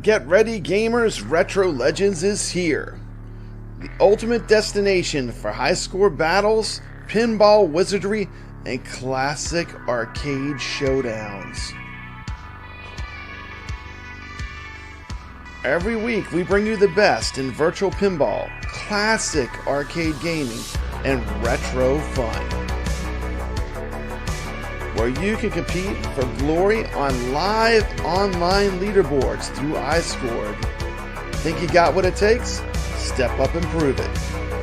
Get ready, gamers! Retro Legends is here. The ultimate destination for high score battles, pinball wizardry, and classic arcade showdowns. Every week we bring you the best in virtual pinball, classic arcade gaming, and retro fun. Where you can compete for glory on live online leaderboards through iScored. Think you got what it takes? Step up and prove it.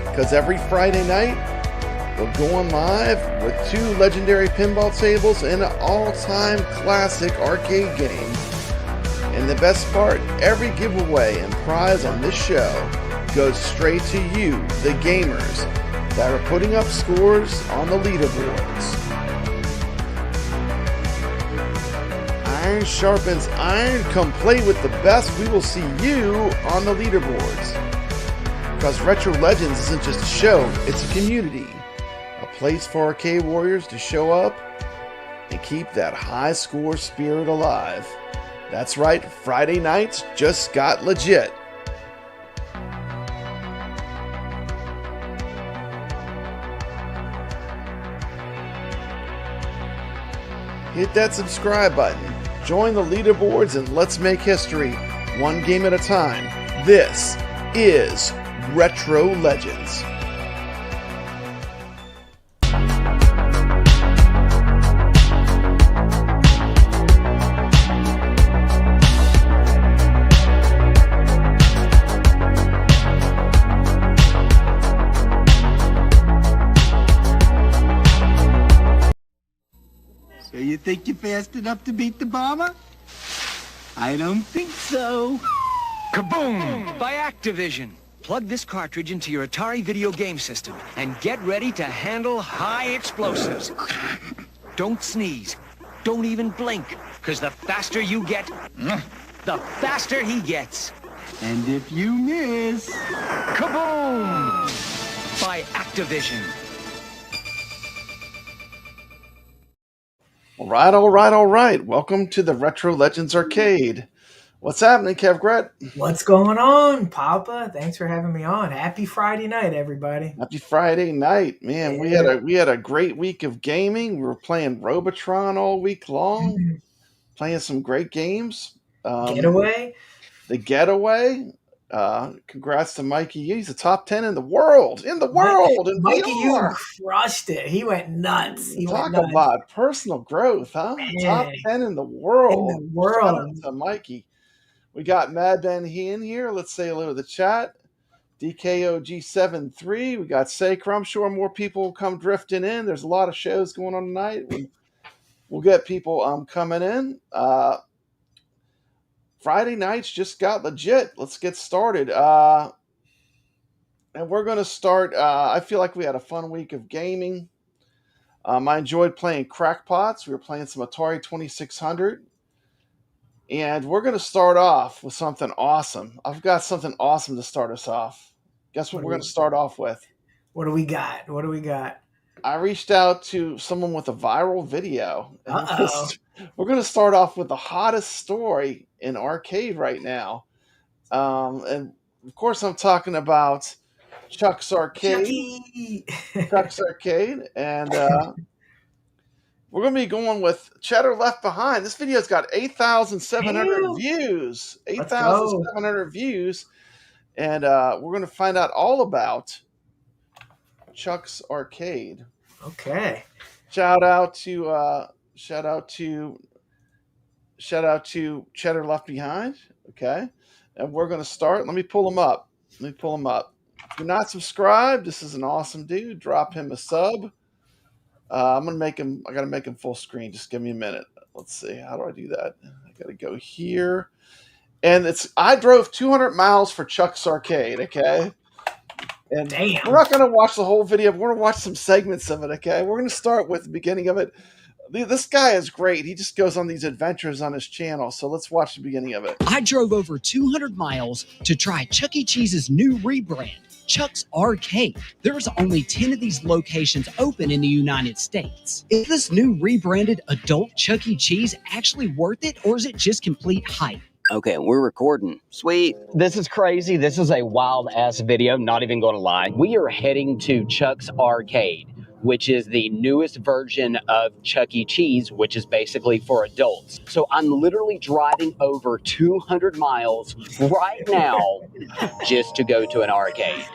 Because every Friday night, we're going live with 2 legendary pinball tables and an all-time classic arcade game. And the best part, every giveaway and prize on this show goes straight to you, the gamers, that are putting up scores on the leaderboards. Iron sharpens iron. Come play with the best. We will see you on the leaderboards. Because Retro Legends isn't just a show, it's a community. A place for arcade warriors to show up and keep that high score spirit alive. That's right, Friday nights just got legit. Hit that subscribe button. Join the leaderboards and let's make history, one game at a time. This is Retro Legends. So you think you're fast enough to beat the bomber? I don't think so. KABOOM by Activision. Plug this cartridge into your ATARI video game system and get ready to handle high explosives. Don't sneeze. Don't even blink, because the faster you get, the faster he gets. And if you miss... KABOOM by Activision. All right. Welcome to the Retro Legends Arcade. What's happening, kevgret? What's going on, Papa? Thanks for having me on. Happy Friday night, everybody. Happy Friday night, man. Yeah. We had a great week of gaming. We were playing Robotron all week long, playing some great games. Getaway? The Getaway. Congrats to Mikey. He's a top 10 in the world. Mikey, you crushed it. He went nuts. Talk about personal growth, huh? Man. Top 10 in the world. In the world. Shout out to Mikey. We got Mad Ben in here. Let's say hello to the chat. DKOG73. We got Sacre. I'm sure more people will come drifting in. There's a lot of shows going on tonight. We'll get people coming in. Friday nights just got legit. Let's get started. And we're going to start. I feel like we had a fun week of gaming. I enjoyed playing Crackpots. We were playing some Atari 2600. And we're going to start off with something awesome. I've got something awesome to start us off. Guess what we're going to start off with? What do we got? I reached out to someone with a viral video. Uh-oh. We're going to start off with the hottest story in arcade right now. And, of course, I'm talking about Chuck's Arcade. Chuck's Arcade. And we're going to be going with Cheddar Left Behind. This video's got 8,700 views. 8,700 views. And we're going to find out all about Chuck's Arcade. Okay. Shout out to Cheddar Left Behind. Okay. And we're going to start. Let me pull him up. If you're not subscribed, this is an awesome dude. Drop him a sub. I got to make him full screen. Just give me a minute. Let's see. How do I do that? I got to go here. And I drove 200 miles for Chuck's Arcade. Okay. And Damn. We're not going to watch the whole video. We're going to watch some segments of it, okay? We're going to start with the beginning of it. This guy is great. He just goes on these adventures on his channel. So let's watch the beginning of it. I drove over 200 miles to try Chuck E. Cheese's new rebrand, Chuck's Arcade. There's only 10 of these locations open in the United States. Is this new rebranded adult Chuck E. Cheese actually worth it, or is it just complete hype? Okay, we're recording. Sweet. This is crazy. This is a wild ass video, not even gonna lie. We are heading to Chuck's Arcade, which is the newest version of Chuck E. Cheese, which is basically for adults. So I'm literally driving over 200 miles right now just to go to an arcade.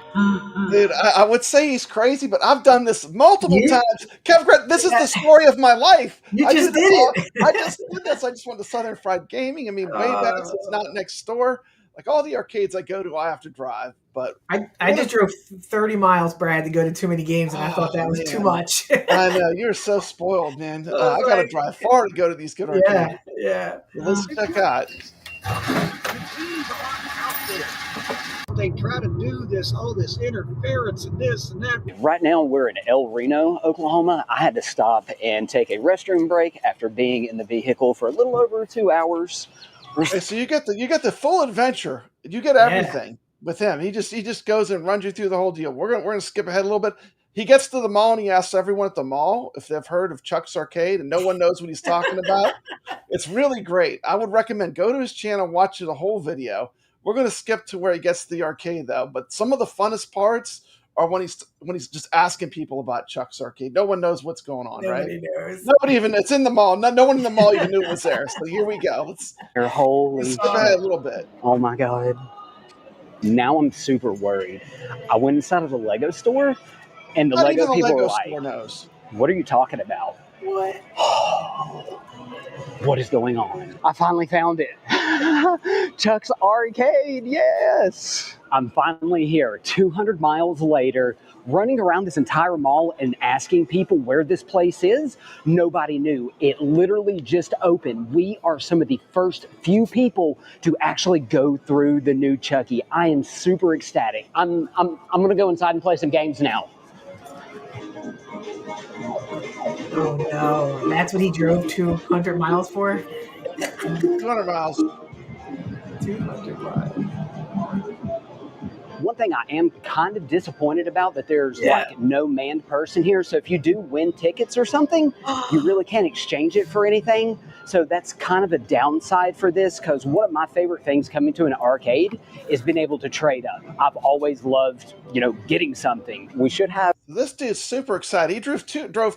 Dude, I would say he's crazy, but I've done this multiple You- times. Kevgret, this is the story of my life. You I just do did this it. I just did this. I just went to Southern Fried Gaming. I mean, way back, so it's not next door. Like all the arcades I go to, I have to drive. But I just drove 30 miles, Brad, to go to too many games, and I thought that was too much. I know you're so spoiled, man. was I got to like- drive far to go to these good arcades. Yeah. Let's check out. They try to do all this interference and this and that. Right now we're in El Reno, Oklahoma. I had to stop and take a restroom break after being in the vehicle for a little over 2 hours. Hey, so you get the full adventure. You get everything with him. He just goes and runs you through the whole deal. We're gonna skip ahead a little bit. He gets to the mall and he asks everyone at the mall if they've heard of Chuck's Arcade, and no one knows what he's talking about. It's really great. I would recommend go to his channel, watch the whole video. We're going to skip to where he gets to the arcade, though. But some of the funnest parts are when he's just asking people about Chuck's Arcade. No one knows what's going on, Nobody right? knows. Nobody even. It's in the mall. No one in the mall even knew it was there. So here we go. Let's Holy skip ahead a little bit. Oh my God. Now I'm super worried. I went inside of the Lego store and the Not Lego even the people Lego were like, store knows. what are you talking about? What? What is going on? I finally found it. Chuck's Arcade, yes! I'm finally here, 200 miles later, running around this entire mall and asking people where this place is. Nobody knew. It literally just opened. We are some of the first few people to actually go through the new Chucky. I am super ecstatic. I'm gonna go inside and play some games now. Oh no, that's what he drove 200 miles for? 200 miles. 200 miles. One thing I am kind of disappointed about that there's like no manned person here. So if you do win tickets or something, you really can't exchange it for anything. So that's kind of a downside for this, because one of my favorite things coming to an arcade is being able to trade up. I've always loved, getting something. We should have. This dude's super excited. He drove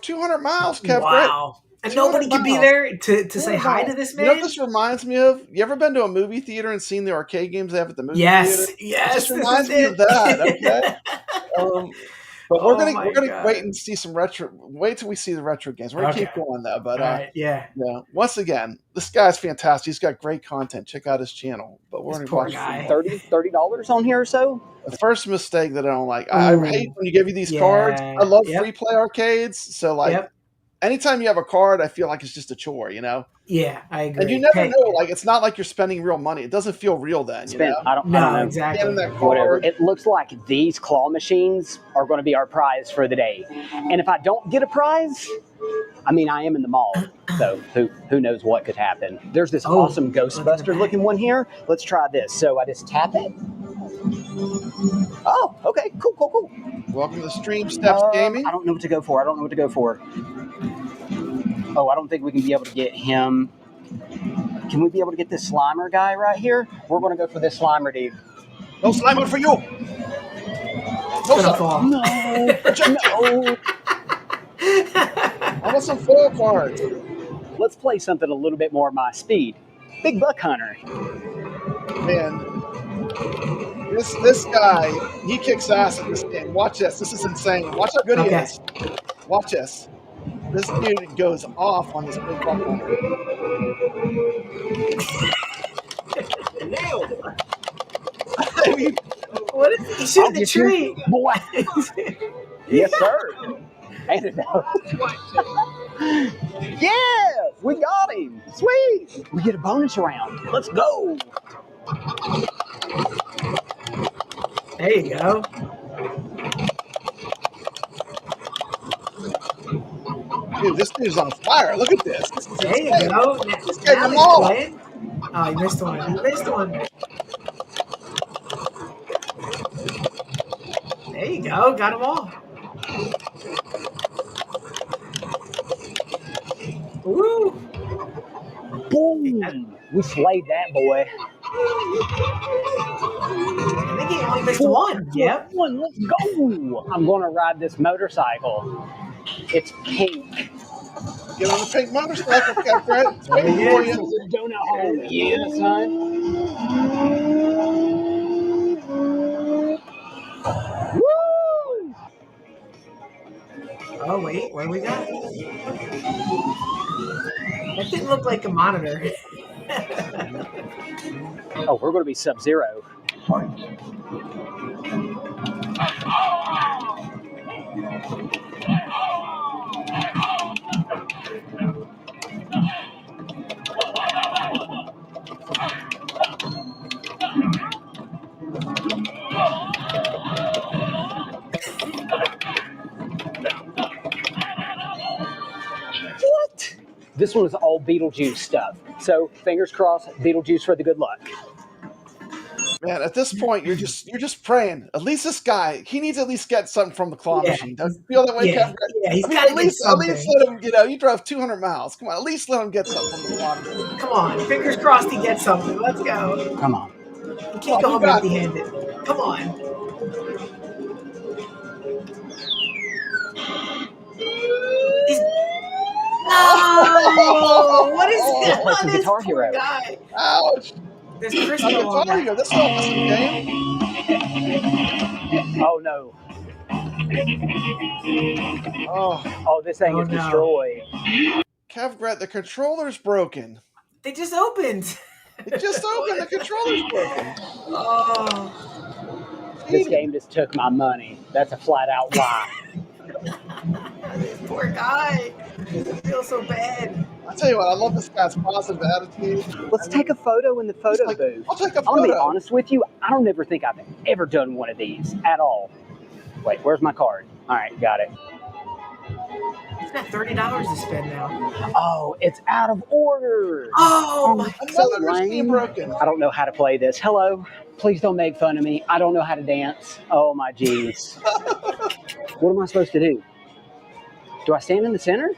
200 miles, Kev. Wow. And nobody could be miles. there to say hi to this man? You know what this reminds me of? You ever been to a movie theater and seen the arcade games they have at the movie theater? Yes. It just reminds me of that, okay? But we're gonna wait and see some retro. Wait till we see the retro games. We're gonna keep going though. But once again, this guy's fantastic. He's got great content. Check out his channel. But we're gonna watch $30 on here or so. The first mistake that I don't like. I hate when you give you these cards. I love free play arcades. So anytime you have a card, I feel like it's just a chore, Yeah, I agree. And you never know. Like, it's not like you're spending real money. It doesn't feel real then. I don't know. Exactly. Whatever. It looks like these claw machines are going to be our prize for the day. And if I don't get a prize, I am in the mall. So who knows what could happen. There's this awesome Ghostbuster looking one here. Let's try this. So I just tap it. Oh, okay. Cool. Welcome to Stream Steps Gaming. I don't know what to go for. Oh, I don't think we can be able to get him. Can we be able to get this Slimer guy right here? We're going to go for this Slimer dude. No Slimer for you. No. I want some full cards. Let's play something a little bit more my speed. Big Buck Hunter. Man, this guy, he kicks ass in this game. Watch this. This is insane. Watch how good he is. Watch this. This dude goes off on this Big Buck Hunter. Nailed it. What is he shooting the tree? Boy. Yes, sir. And it yeah, we got him. Sweet. We get a bonus round. Let's go. There you go. Dude, this dude's on fire. Look at this. There you go. He's getting them all. Oh, you missed one. There you go. Got them all. Woo! Boom. We slayed that boy. I think he only missed one. Yep. One, let's go. I'm going to ride this motorcycle. It's pink. Get on the pink motorcycle, kevgret. It's waiting There for he you. is. The donut hole. Yeah, son. Woo! Oh, wait. What do we got? That didn't look like a monitor. Oh, we're going to be Sub-Zero. What? This one was all Beetlejuice stuff. So fingers crossed, Beetlejuice for the good luck. Man, at this point, you're just praying. At least this guy, he needs to at least get something from the claw machine. Don't you feel that way, Yeah, kevgret? yeah, he's I mean, gotta at get least something. let him. You drove 200 miles. Come on, at least let him get something from the claw machine. Come on. Fingers crossed he gets something. Let's go. Come on. You can't go home empty-handed. Come on. He's... No! What is Oh, this? it's a This Guitar poor Hero. guy. Ouch! There's Not crystal on Guitar Hero. that. This is all this game. Oh, no. Oh, this thing is destroyed. Kevgret, the controller's broken. They just opened. It just opened. The controller's broken. Oh. This game just took my money. That's a flat out lie. This poor guy. I feel so bad. I'll tell you what, I love this guy's positive attitude. Let's take a photo in the photo booth. I'll take a I'm going to be photo. honest with you. I don't ever think I've ever done one of these at all. Wait, where's my card? All right, got it. He's got $30 to spend now. Oh, it's out of order. Oh, my Another machine broken. I don't know how to play this. Hello, please don't make fun of me. I don't know how to dance. Oh my jeez. What am I supposed to do? Do I stand in the center?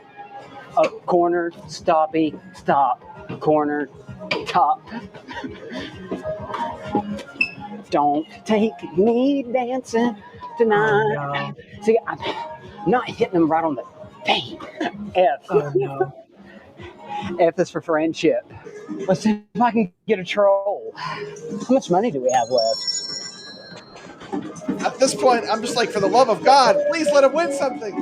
Oh, corner, stoppy, stop, corner, top. Don't take me dancing tonight. Oh, no. See, I'm not hitting them right on the thing. F. Oh, no. F is for friendship. Let's see if I can get a troll. How much money do we have left? At this point, I'm just like, for the love of God, please let him win something.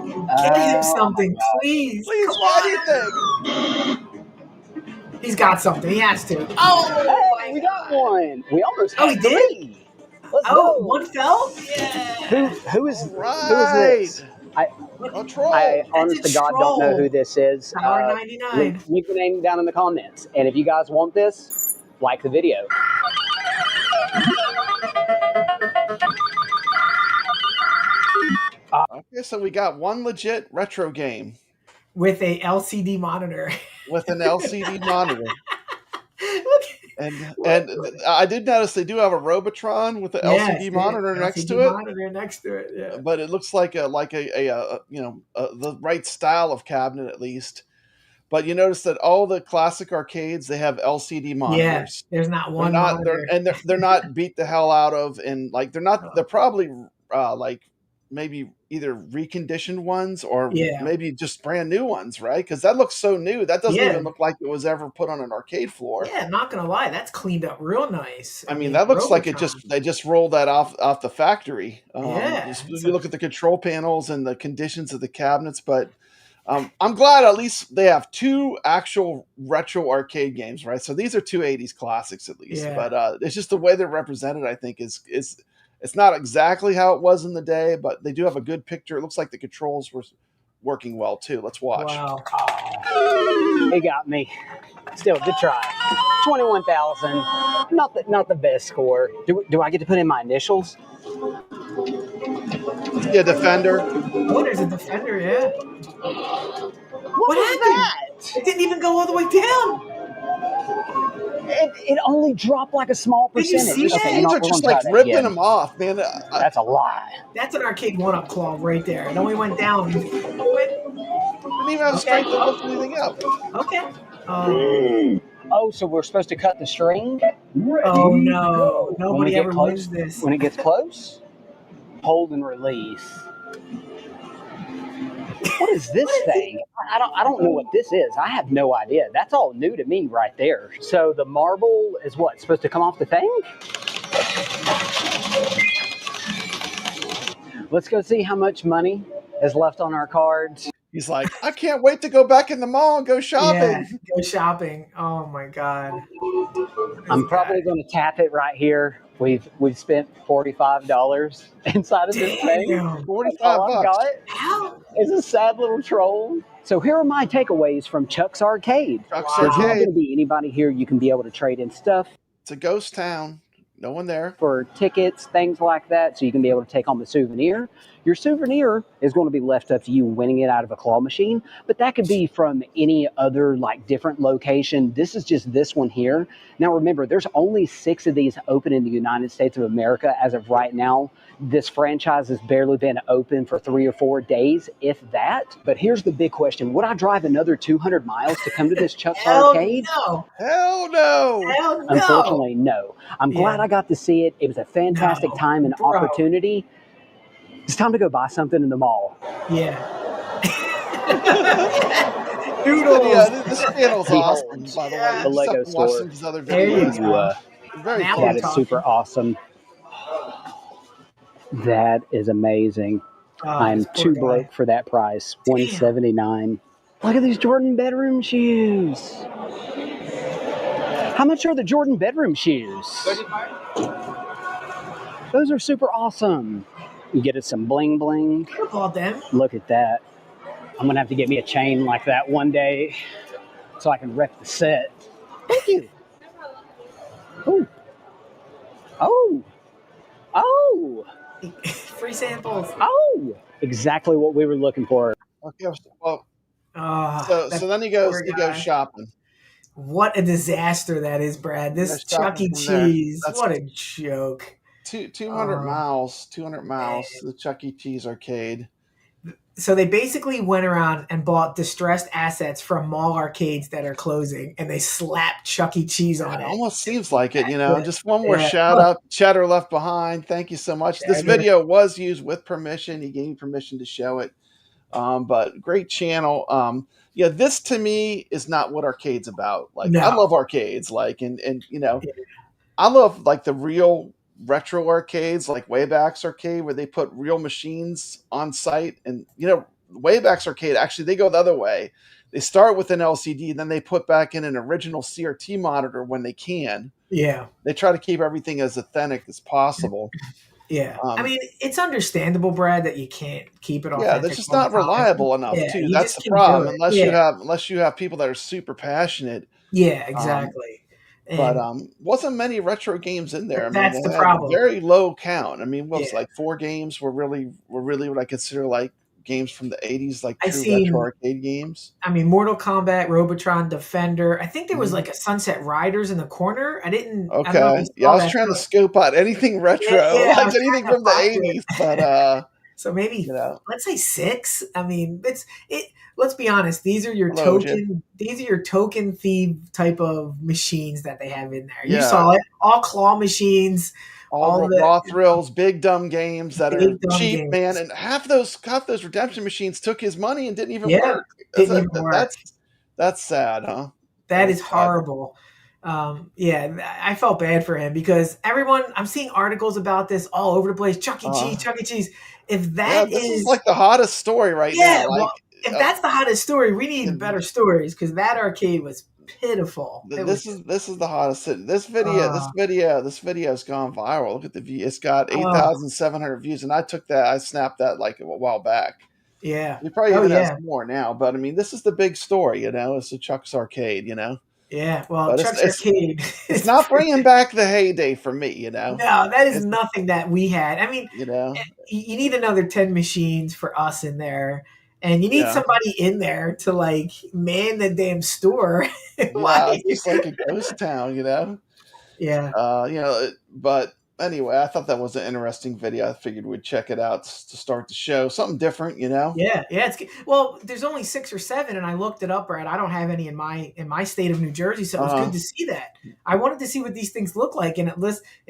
Get him something, please. Please, Come on. anything. He's got something. He has to. Oh, Hey, we got one. We almost Oh, had he did? three. Let's Oh, go. one fell? Yeah. Who is Right. this? I A troll. honest to a God don't know troll. who this is. Power 99. Leave your name down in the comments. And if you guys want this, like the video. Okay, so we got one legit retro game With a LCD monitor. with an LCD monitor. And I did notice they do have a Robotron with the LCD monitor next to it. Monitor next to it, yeah. But it looks like the right style of cabinet at least. But you notice that all the classic arcades, they have LCD monitors. Yeah, there's not one They're not, monitor. they're not beat the hell out of, and like they're probably like maybe either reconditioned ones or maybe just brand new ones, right? Because that looks so new. That doesn't even look like it was ever put on an arcade floor. Yeah, not gonna lie, that's cleaned up real nice. I mean, that looks like Robotron. they just rolled that off the factory. Yeah, You look at the control panels and the conditions of the cabinets, but I'm glad at least they have two actual retro arcade games, right? So these are two 80s classics at least, but it's just the way they're represented, I think, is it's not exactly how it was in the day, but they do have a good picture. It looks like the controls were working well too. Let's watch. Wow. They got me. Still, good try. 21,000. Not the best score. Do I get to put in my initials? Yeah, Defender. Oh, there's a Defender, yeah. What happened? That? It didn't even go all the way down. It only dropped like a small Did you percentage. see that? These are just like ripping them off, man. That's a lie. That's an arcade one-up claw right there. It only went down. Didn't even have strength to lift anything up. Okay. Oh, so we're supposed to cut the string? Oh no! When we Nobody get ever close, wins this. when it gets close, hold and release. What is this thing? I don't know what this is. I have no idea. That's all new to me right there. So the marble is what? Supposed to come off the thing? Let's go see how much money is left on our cards. He's like, I can't wait to go back in the mall and go shopping. Yeah, go shopping. Oh my god! I'm probably going to tap it right here. We've spent $45 inside of this thing. Damn. 45 All I've bucks. got How? is a sad little troll. So here are my takeaways from Chuck's Arcade. Chuck's There's not Arcade. going to be anybody here. You can be able to trade in stuff It's a ghost town. No one there. for tickets, things like that, so you can be able to take home a souvenir. Your souvenir is going to be left up to you winning it out of a claw machine, but that could be from any other like different location. This is just this one here. Now remember, there's only 6 of these open in the United States of America as of right now. This franchise has barely been open for 3 or 4 days, if that. But here's the big question. Would I drive another 200 miles to come to this Chuck's Arcade? No. Hell no. Hell no. Unfortunately, no. I'm glad Yeah. I got to see it. It was a fantastic No, time and bro. opportunity. It's time to go buy something in the mall. Yeah. Doodles. Doodles. Yeah, this channel's awesome, Behold. by the way. Yeah. The You just Lego have to watch store. some of his other There you videos. go. Very Now cool. That is super awesome. That is amazing. I'm This poor too guy. broke for that price. $179. Look at these Jordan bedroom shoes. How much are the Jordan bedroom shoes? Those are super awesome. You get us some bling bling. Could have bought them. Look at that. I'm gonna have to get me a chain like that one day so I can rep the set. Thank you. Oh. Oh. Oh. Free samples. Oh. Exactly what we were looking for. Okay, well, Oh, so then he goes poor guy. shopping. What a disaster that is, Brad. This Goes Chuck shopping E. from there. Cheese. That's- What a joke. 200 miles. 200 miles to the Chuck E. Cheese arcade. So they basically went around and bought distressed assets from mall arcades that are closing, and they slapped Chuck E. Cheese on It it. almost seems like it, you know. Yeah. Just one more Yeah. shout out. Cheddar Left Behind. Thank you so much. This Cheddar. video was used with permission. He gave me permission to show it. But great channel. Yeah, this to me is not what arcade's about. Like No. I love arcades, like and you know, Yeah. I love like the real retro arcades, like Wayback's Arcade, where they put real machines on site. And you know, Wayback's Arcade actually they go the other way. They start with an LCD, then they put back in an original CRT monitor when they can. Yeah. They try to keep everything as authentic as possible. Yeah. Um, I mean, it's understandable, Brad, that you can't keep it authentic. Yeah, that's just all not the time. reliable enough Yeah, too. you That's just the can't do problem. it. Unless you have people that are super passionate. Yeah, exactly. But And wasn't many retro games in there. I mean, That's they the had a problem. very low count. I mean, what was it, Yeah. like 4 games were really what I consider like games from the 80s, like I've true seen- retro arcade games. I mean, Mortal Kombat, Robotron, Defender. I think there was Mhm. like a Sunset Riders in the corner. I don't know if Okay, you yeah, saw I was that. trying to scope out anything retro, Yeah, I like was anything trying to from the find it. 80s. But So maybe you know, let's say 6. I mean, let's be honest. These are your Hello, token. These are your token theme type of machines that they have in there. You Yeah. saw it. All claw machines. all all the the- raw thrills, big dumb games that are Big dumb cheap, games. man. And half those redemption machines took his money and didn't even Yeah, work. didn't even work. That's sad, huh? That is That's sad. horrible. Yeah, I felt bad for him because I'm seeing articles about this all over the place. Chuck E. Cheese, Chuck E. Cheese. If Yeah, that this is like the hottest story right yeah, now. Like, well, if that's the hottest story, we need and- better stories because that arcade was pitiful. It this is the hottest. This video has gone viral. Look at the view. It's got 8,700 views, and I snapped that like a while back. yeah, We probably even yeah. has more now, but I mean, this is the big story. You know, it's the Chuck's Arcade. You know, yeah. Well, But Chuck's it's- Arcade. it's not bringing back the heyday for me. You know, No, that is It's- nothing that we had. I mean, you know. you need another 10 machines for us in there. And you need Yeah. somebody in there to like man the damn store. Yeah, Why? it's just like a ghost town, you know. Yeah. You know, but anyway, I thought that was an interesting video. I figured we'd check it out to start the show. Something different, you know? Yeah, it's well. There's only 6 or 7, and I looked it up, Brad. I don't have any in my state of New Jersey, so it was good to see that. I wanted to see what these things look like, and it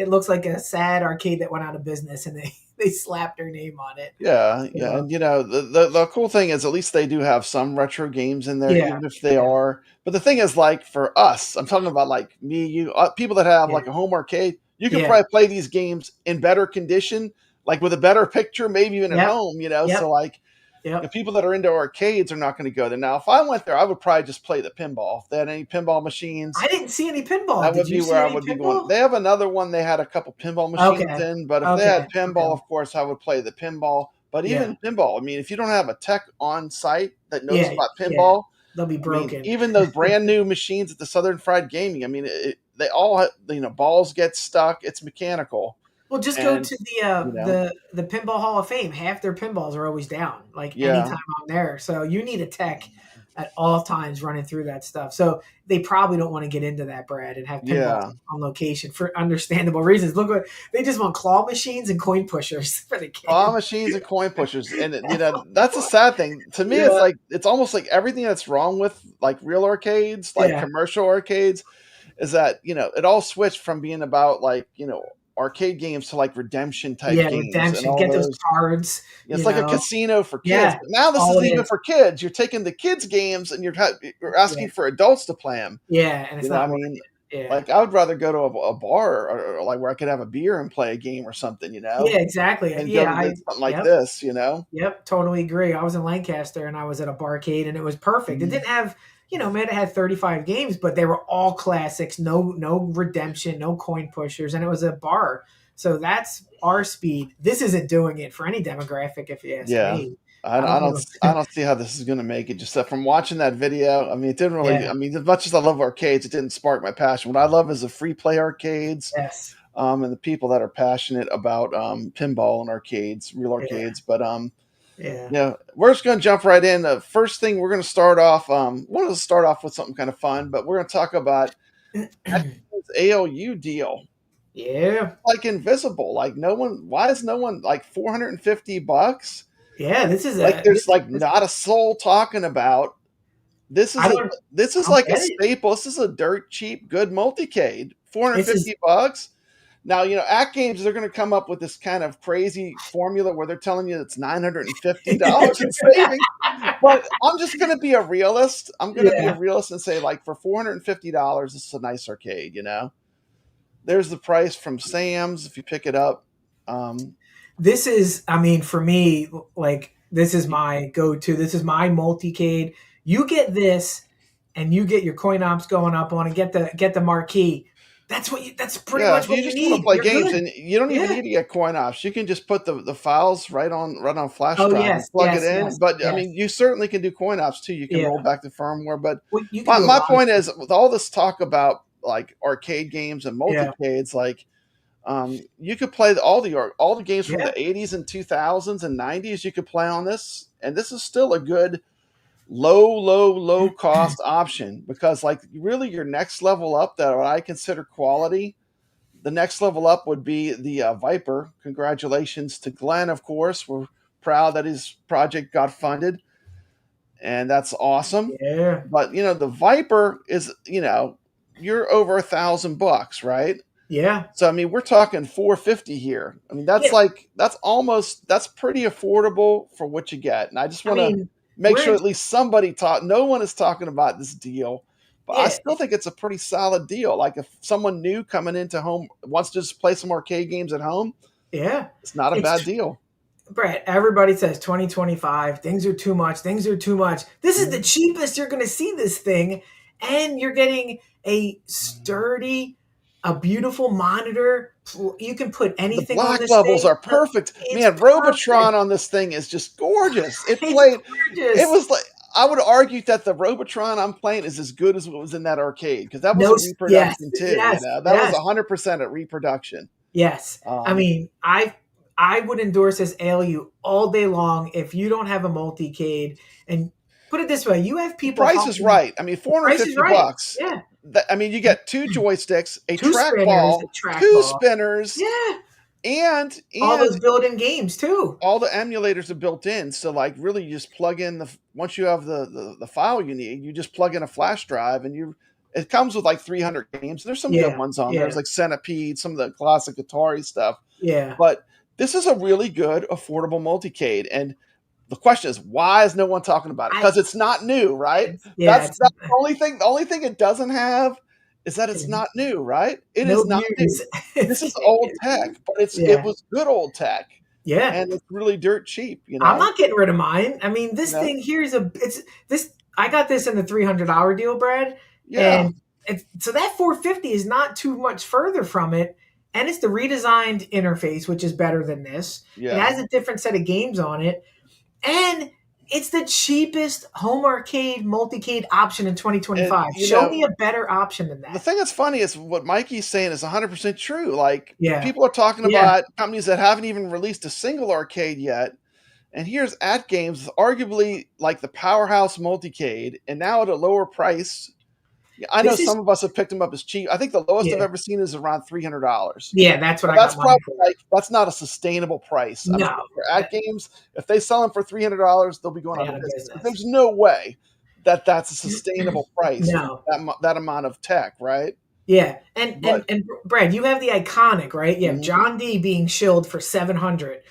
looks like a sad arcade that went out of business, and they slapped their name on it. Yeah, yeah, and the cool thing is at least they do have some retro games in there, even if they are. But the thing is, like for us, I'm talking about like me, you, people that have like a home arcade. You can probably play these games in better condition, like with a better picture, maybe even at home. So like. The people that are into arcades are not going to go there. Now, if I went there, I would probably just play the pinball. If they had any pinball machines. I didn't see any pinball. That would be where I would be going. They have another one. They had a couple pinball machines in, but if they had pinball, of course, I would play the pinball. But even pinball, I mean, if you don't have a tech on site that knows about pinball, they'll be broken. Even those brand new machines at the Southern Fried Gaming, I mean, they all have, balls get stuck. It's mechanical. Well, just go to the Pinball Hall of Fame. Half their pinballs are always down, anytime I'm there. So you need a tech at all times running through that stuff. So they probably don't want to get into that, Brad, and have pinballs on location for understandable reasons. Look what they just want: claw machines and coin pushers for the kids. Claw machines and coin pushers, and that's a sad thing to me. It's almost like everything that's wrong with like real arcades, like commercial arcades, is that it all switched from being about arcade games to like redemption type games. Redemption. Get those cards. It's like a casino for kids. Yeah, but now this is even for kids. You're taking the kids' games and you're asking for adults to play them. Yeah, and it's not. Like I would rather go to a bar or like where I could have a beer and play a game or something. Yeah, exactly. And go to something like this. Yep, totally agree. I was in Lancaster and I was at a barcade and it was perfect. It didn't have. It had 35 games, but they were all classics. No redemption, no coin pushers, and it was a bar. So that's our speed. This isn't doing it for any demographic, if you ask me. I don't see how this is going to make it. Just from watching that video, I mean, it didn't really. I mean, as much as I love arcades, it didn't spark my passion. What I love is the free play arcades. Yes. And the people that are passionate about pinball and arcades, real arcades, but we're just going to jump right in. The first thing we're going to start off, wanted to start off with something kind of fun, but we're going to talk about ALU deal. Yeah. Like invisible. Like why is no one like $450? Yeah, this is there's not a soul talking about. This is like a staple. This is a dirt cheap, good multicade. $450. Now, AtGames, they're going to come up with this kind of crazy formula where they're telling you it's $950 in savings. But I'm just going to be a realist. I'm going to be a realist and say, like, for $450, this is a nice arcade, There's the price from Sam's if you pick it up. This is, I mean, for me, like, this is my go-to. This is my multicade. You get this, and you get your coin ops going up on, and get the marquee. That's pretty much what you need. You just want to play games, and you don't even need to get coin ops. You can just put the files right on flash drive and plug it in. I mean, you certainly can do coin ops too. You can roll back the firmfirmware. But my point is, with all this talk about like arcade games and multicades, like you could play all the games from the 80s and 2000s and 90s. You could play on this, and this is still a good low cost option, because like really your next level up that what I consider quality, the next level up would be the Viper. Congratulations to Glenn, of course. We're proud that his project got funded, and that's awesome. Yeah. But the Viper is, you're over $1,000, right? Yeah. So I mean, we're talking $450 here. I mean, that's that's pretty affordable for what you get. And I just want to make sure at least somebody no one is talking about this deal, but I still think it's a pretty solid deal. Like if someone new coming into home wants to just play some arcade games at home, it's not a bad deal. Brett, everybody says 2025, things are too much. This is the cheapest you're going to see this thing, and you're getting a sturdy, a beautiful monitor. You can put anything the black on this levels thing. Are perfect. Man, Robotron on this thing is just gorgeous. It was like, I would argue that the Robotron I'm playing is as good as what was in that arcade, because that was a reproduction too. That was 100% a reproduction. Yes. I mean, I would endorse this ALU all day long if you don't have a multicade. And put it this way, you have people. The price is right. I mean, $450. Yeah. I mean, you get 2 joysticks, a Two trackball, spinners, 2 spinners, yeah, and all those built-in games too. all the emulators are built in. So like, really, you just plug in once you have the file you need, you just plug in a flash drive, and it comes with like 300 games. There's some good ones on there. There's like Centipede, some of the classic Atari stuff. Yeah, but this is a really good, affordable multicade, and the question is, why is no one talking about it? Because it's not new, right? That's the only thing. The only thing it doesn't have is that it's not new, right? It is not new. This is old tech, but it was good old tech. Yeah, and it's really dirt cheap. I'm not getting rid of mine. I mean, this thing here is I got this in the $300 deal, Brad. Yeah. And so that 450 is not too much further from it. And it's the redesigned interface, which is better than this. Yeah. It has a different set of games on it. And it's the cheapest home arcade multicade option in 2025. Show me a better option than that. The thing that's funny is what Mikey's saying is 100% true. Like, people are talking about companies that haven't even released a single arcade yet. And here's AtGames, arguably like the powerhouse multicade, and now at a lower price. I know some of us have picked them up as cheap. I think the lowest I've ever seen is around $300. Yeah, that's what that's probably like, that's not a sustainable price. No. I mean, for AtGames, if they sell them for $300, they'll be going out of business. There's no way that's a sustainable price. No. That amount of tech, right? Yeah, and Brad, you have the iconic, right? You have John D being shilled for $700,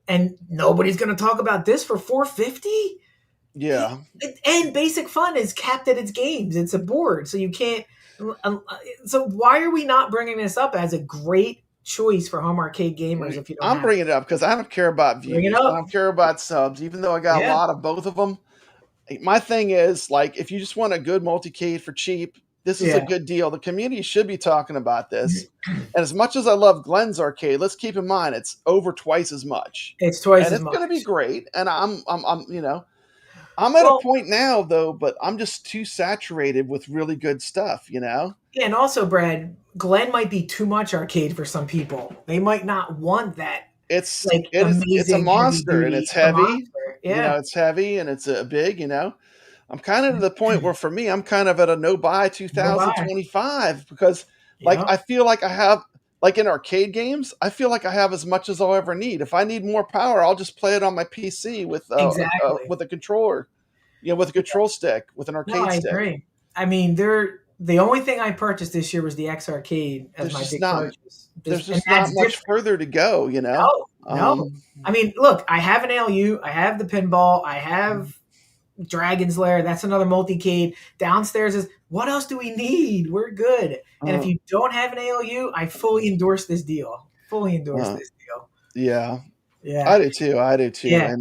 and nobody's going to talk about this for $450. Yeah, and Basic Fun is capped at its games. It's a board, so you can't. So why are we not bringing this up as a great choice for home arcade gamers? If you don't, I'm bringing it up because I don't care about views. I don't care about subs, even though I got a lot of both of them. My thing is, like, if you just want a good multicade for cheap, this is a good deal. The community should be talking about this. And as much as I love Glenn's arcade, let's keep in mind it's over twice as much. It's twice as much. It's going to be great, and I'm at a point now, though, but I'm just too saturated with really good stuff, Yeah, and also, Brad, Glenn might be too much arcade for some people. They might not want that. It's a monster, and it's heavy. Yeah, it's heavy, and it's big. I'm kind of to the point where, for me, I'm kind of at a no-buy 2025 because, I feel like I have. Like in arcade games, I feel like I have as much as I'll ever need. If I need more power, I'll just play it on my PC with a controller, with a control stick, with an arcade stick. I agree. I mean, the only thing I purchased this year was the X Arcade as my big purchase. There's just not much further to go, No. I mean, look, I have an ALU, I have the pinball, I have Dragon's Lair. That's another multicade. Downstairs is, what else do we need? We're good. And if you don't have an ALU, I fully endorse this deal. Yeah. Yeah. I do too. Yeah.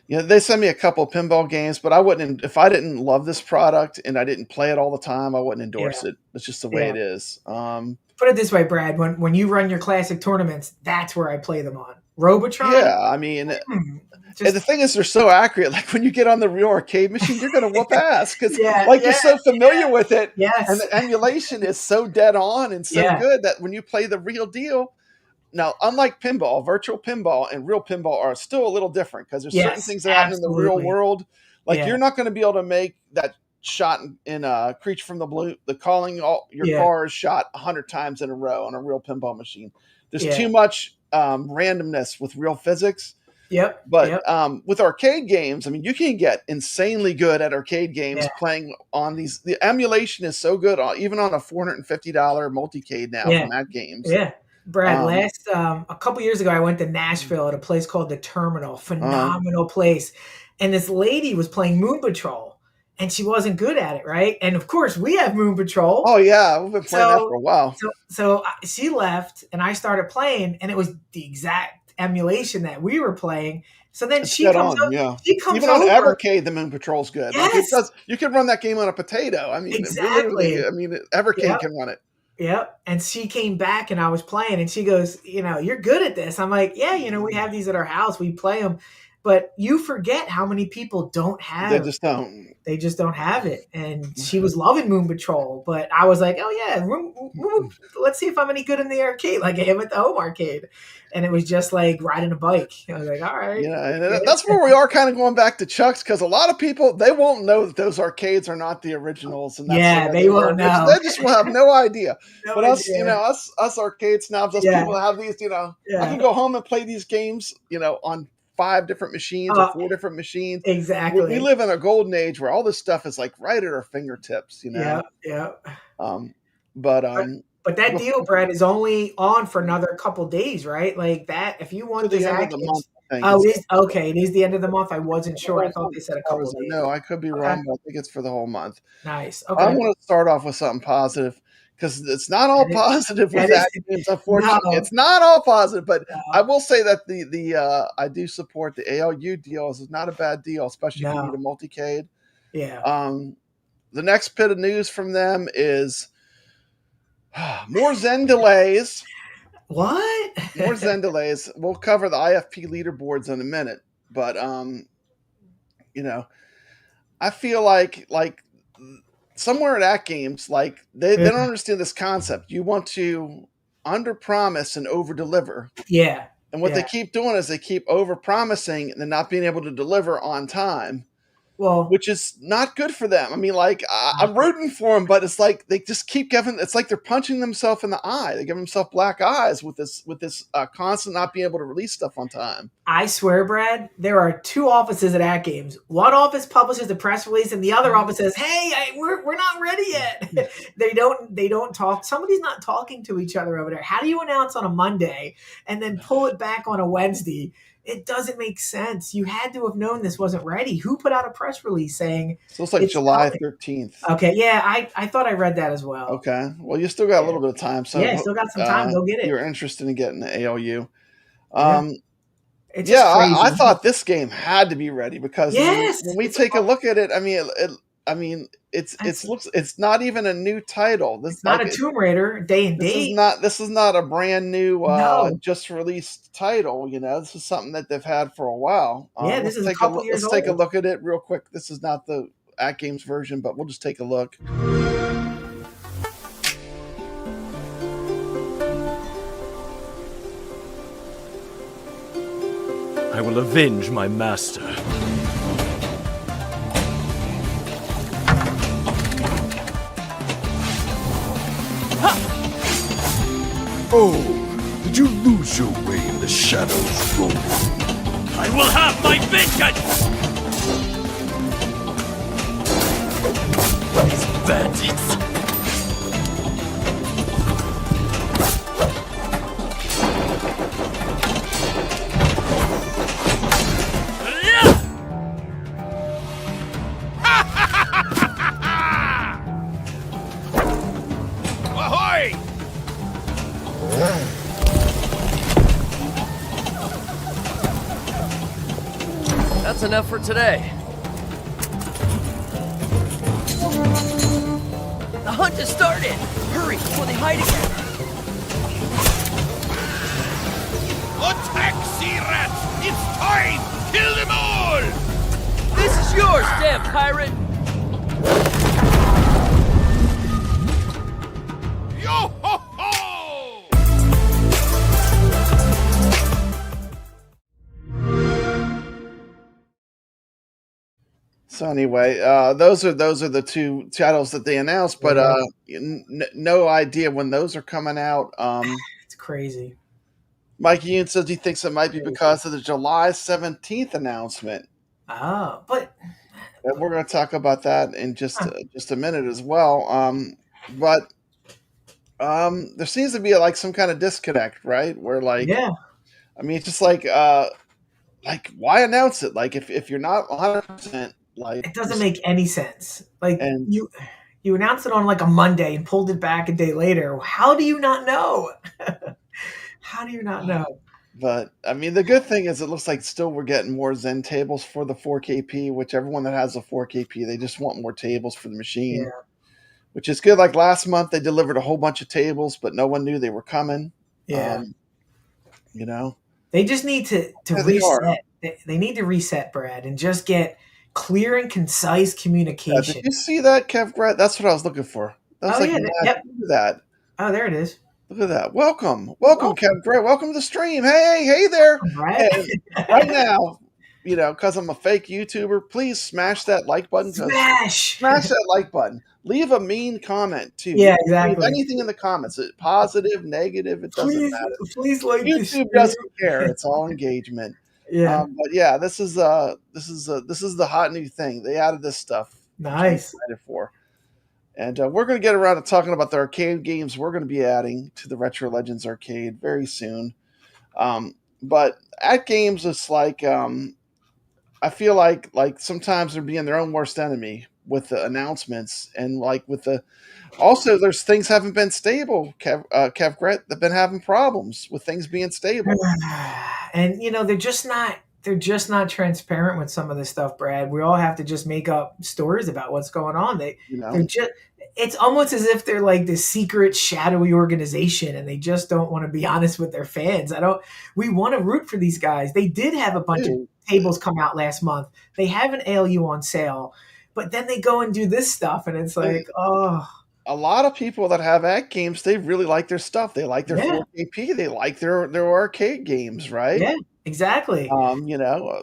And they sent me a couple pinball games, but I wouldn't, if I didn't love this product and I didn't play it all the time, I wouldn't endorse it. It's just the way it is. Put it this way, Brad, when you run your classic tournaments, that's where I play them on. Robotron? Yeah, I mean, and the thing is, they're so accurate. Like when you get on the real arcade machine, you're going to whoop ass because you're so familiar with it. Yes. And the emulation is so dead on and so good that when you play the real deal. Now, unlike pinball, virtual pinball and real pinball are still a little different because there's certain things that happen in the real world. Like you're not going to be able to make that shot in Creature from the Blue. The calling your car is shot 100 times in a row on a real pinball machine. There's too much randomness with real physics. Yep. But with arcade games, I mean, you can get insanely good at arcade games playing on these. The emulation is so good, even on a $450 multicade now from AtGames. Yeah. Brad, a couple years ago, I went to Nashville at a place called The Terminal. Phenomenal place. And this lady was playing Moon Patrol, and she wasn't good at it, right? And, of course, we have Moon Patrol. Oh, yeah. We've been playing that for a while. So she left, and I started playing, and it was the exact emulation that we were playing. So then she comes over. Even on Evercade, the Moon Patrol's good. Yes. Like you can run that game on a potato. I mean, exactly. Evercade can run it. Yep. And she came back and I was playing and she goes, you're good at this. I'm like, yeah, we have these at our house. We play them. but you forget how many people don't have. They just don't. They just don't have it. And she was loving Moon Patrol, but I was like, oh yeah, let's see if I'm any good in the arcade, like I am at the home arcade. And it was just like riding a bike. I was like, all right. Yeah, and that's where we are kind of going back to Chuck's, because a lot of people, they won't know that those arcades are not the originals. And that's they won't know. They just will have no idea. But us, us arcade snobs, us people have these, I can go home and play these games, on 5 different machines or 4 different machines. Exactly. We live in a golden age where all this stuff is like right at our fingertips, Yeah. But that deal, Brad, is only on for another couple days, right? Like that, if you want the end of the month. It is okay. It is the end of the month. I wasn't sure. I thought they said a couple days. No, I could be wrong, but I think it's for the whole month. Nice. Okay. I want to start off with something positive, because it's not all positive with that. Unfortunately, it's not all positive. But I will say that the I do support the ALU deals. It's not a bad deal, especially if you need a multicade. Yeah. The next bit of news from them is more Zen delays. What? More Zen delays. We'll cover the IFP leaderboards in a minute, but I feel like somewhere at AtGames, like they don't understand this concept. You want to under promise and over deliver. Yeah. And what they keep doing is they keep over promising and then not being able to deliver on time. Well, which is not good for them. I mean, like I'm rooting for them, but it's like they just keep giving. It's like they're punching themselves in the eye. They give themselves black eyes with this constant not being able to release stuff on time. I swear, Brad, there are 2 offices at AtGames. One office publishes the press release, and the other office says, "Hey, we're not ready yet." They don't talk. Somebody's not talking to each other over there. How do you announce on a Monday and then pull it back on a Wednesday? It doesn't make sense. You had to have known this wasn't ready. Who put out a press release saying so it's like July 13th? Okay, yeah, I thought I read that as well. Okay, well, you still got a little bit of time. So still got some time. Go get it. You're interested in getting the ALU. It's crazy. I thought this game had to be ready because when we take a look at it, it's not even a new title. It's not a Tomb Raider day and date. This is not a brand new just released title. This is something that they've had for a while. This is a couple years old. Let's take a look at it real quick. This is not the AtGames version, but we'll just take a look. I will avenge my master. Oh, did you lose your way in the shadows, Roman? I will have my vengeance! These bandits! That's enough for today. The hunt has started! Hurry before they hide again! Attack, sea rats! It's time! Kill them all! This is yours, damn pirate! Yo ho ho! So anyway, those are the 2 titles that they announced, but no idea when those are coming out. It's crazy. Mike Yoon says he thinks it might be because of the July 17th announcement. Oh, but we're going to talk about that in just a minute as well. But there seems to be like some kind of disconnect, right? Where it's just like why announce it? Like if you're not 100%. Like it doesn't make any sense. Like you announced it on like a Monday and pulled it back a day later. How do you not know? How do you not know? But I mean, the good thing is it looks like still we're getting more Zen tables for the 4KP, which everyone that has a 4KP, they just want more tables for the machine, which is good. Like last month, they delivered a whole bunch of tables, but no one knew they were coming. Yeah. They just need to reset. They need to reset, Brad, and just get clear and concise communication. Did you see that, kevgret? That's what I was looking for. That's Yep. Look at that. Oh, there it is. Look at that. Welcome, kevgret. Welcome to the stream. Hey there. Right, right now, because I'm a fake YouTuber, please smash that like button. Smash that like button. Leave a mean comment too. Yeah, exactly. Leave anything in the comments, positive, negative, it doesn't matter. Please like YouTube doesn't care. It's all engagement. Yeah. But yeah, this is the hot new thing. They added this stuff. Nice. I'm excited for. And we're going to get around to talking about the arcade games we're going to be adding to the Retro Legends arcade very soon. But AtGames, it's like I feel like sometimes they're being their own worst enemy with the announcements, and also there's things haven't been stable. kevgret, they've been having problems with things being stable, and they're just not transparent with some of this stuff, Brad. We all have to just make up stories about what's going on. It's almost as if they're like this secret shadowy organization, and they just don't want to be honest with their fans. We want to root for these guys. They did have a bunch of tables come out last month. They have an ALU on sale, but then they go and do this stuff, and it's like, oh. A lot of people that have AtGames, they really like their stuff. They like their 4KP. They like their arcade games, right? Yeah, exactly.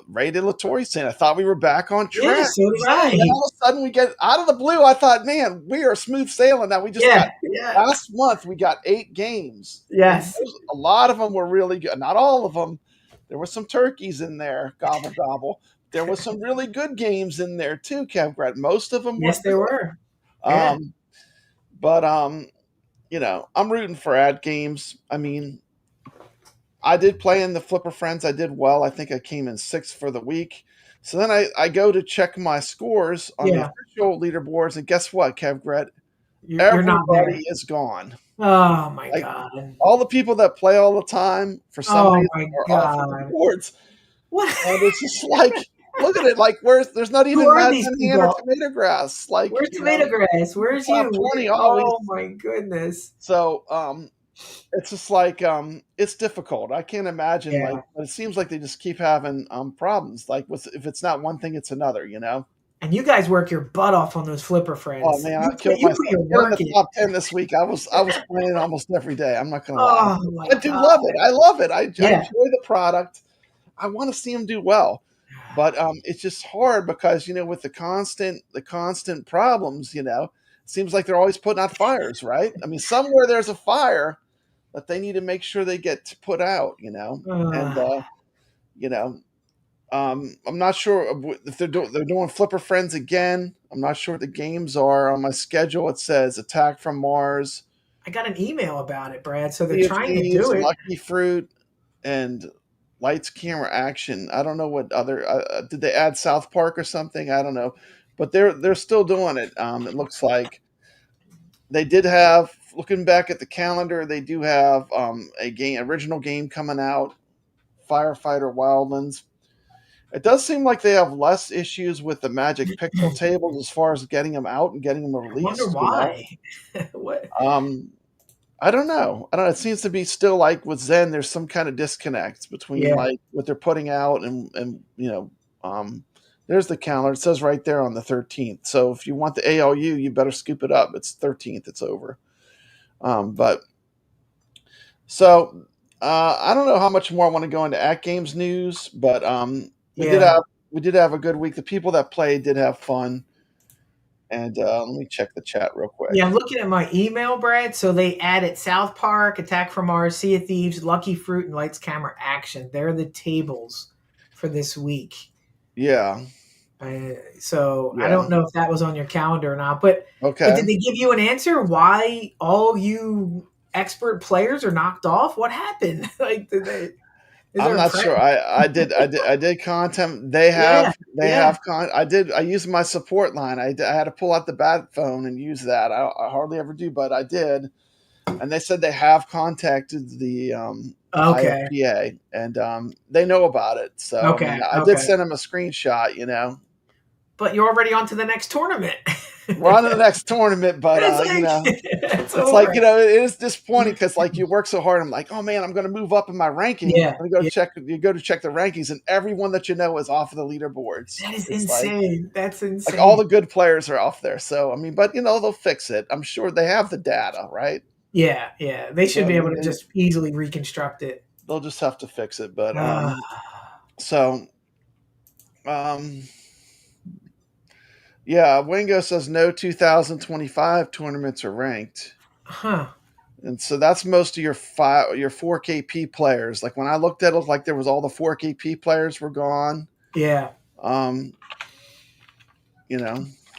Ray De La Torre saying, I thought we were back on track. Yeah, so did I. And all of a sudden we get out of the blue. I thought, man, we are smooth sailing now. We just last month we got 8 games. Yes. A lot of them were really good. Not all of them. There were some turkeys in there. Gobble, gobble. There was some really good games in there too, kevgret. Most of them were. Yes, there were. Yeah. But I'm rooting for AtGames. I mean, I did play in the Flipper Friends. I did well. I think I came in 6th for the week. So then I go to check my scores on the official leaderboards, and guess what, kevgret? Everybody is gone. Oh my god! All the people that play all the time for some reason are off the boards. What? And it's just like, look at it. Like, there's not even Madden or Tomato Grass. Like, where's Tomato Grass? Where's you? 20 oh my goodness! So, it's just like it's difficult. I can't imagine. But it seems like they just keep having problems. Like, if it's not one thing, it's another. And you guys work your butt off on those Flipper Friends. Oh man, I killed myself. In the top 10 this week. I was playing almost every day. I'm not gonna lie. I do love it. I love it. I enjoy the product. I want to see them do well. But it's just hard because with the constant problems, it seems like they're always putting out fires, right? I mean, somewhere there's a fire that they need to make sure they get put out, I'm not sure if they're doing Flipper Friends again. I'm not sure what the games are. On my schedule, it says Attack from Mars. I got an email about it, Brad. So they're trying to do it. Lucky Fruit and Lights, Camera, Action. I don't know what other. Did they add South Park or something? I don't know, but they're still doing it. It looks like they did have. Looking back at the calendar, they do have original game coming out, Firefighter Wildlands. It does seem like they have less issues with the Magic Pixel tables as far as getting them out and getting them released. I wonder why. What? I don't know. It seems to be still like with Zen, there's some kind of disconnect between like what they're putting out and there's the calendar. It says right there on the 13th. So if you want the ALU, you better scoop it up. It's 13th. It's over. I don't know how much more I want to go into AtGames news, but we did have a good week. The people that played did have fun. And let me check the chat real quick. Yeah, I'm looking at my email, Brad. So they added South Park, Attack from Mars, Sea of Thieves, Lucky Fruit, and Lights, Camera, Action. They're the tables for this week. Yeah. I don't know if that was on your calendar or not. But did they give you an answer why all you expert players are knocked off? What happened? I'm not sure. I did content. They have. I used my support line. I had to pull out the bat phone and use that. I hardly ever do, but I did. And they said they have contacted the IFPA, and they know about it. So I did send them a screenshot. But you're already on to the next tournament. we're on to the next tournament, but it's like, it is disappointing because like you work so hard. I'm like, oh man, I'm going to move up in my ranking. Yeah. I'm going to check. You go to check the rankings, and everyone that you know is off of the leaderboards. That is insane. Like, that's insane. Like all the good players are off there. So I mean, but they'll fix it. I'm sure they have the data, right? Yeah. They should be able to just easily reconstruct it. They'll just have to fix it. But yeah, Wingo says no 2025 tournaments are ranked. Huh. And so that's most of your 4KP players. Like when I looked at it, like there was all the 4KP players were gone. Yeah.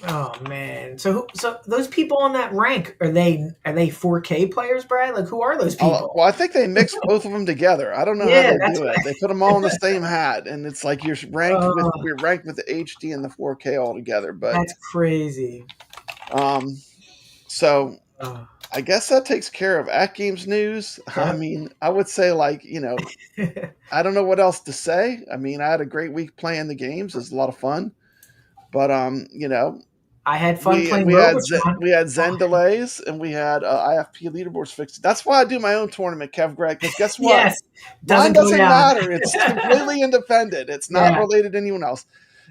Oh man. So those people on that rank, are they 4K players, Brad? Like who are those people? Well, I think they mixed both of them together. I don't know how they do it. They put them all in the same hat, and it's like you're ranked with the HD and the 4K all together. But that's crazy. So I guess that takes care of AtGames news. Yeah. I mean, I would say like, I don't know what else to say. I mean, I had a great week playing the games. It was a lot of fun. But I had fun playing. We had Zen delays, and we had IFPA leaderboards fixed. That's why I do my own tournament, kevgret. Because guess what? Yes, mine doesn't matter. It's completely independent. It's not related to anyone else.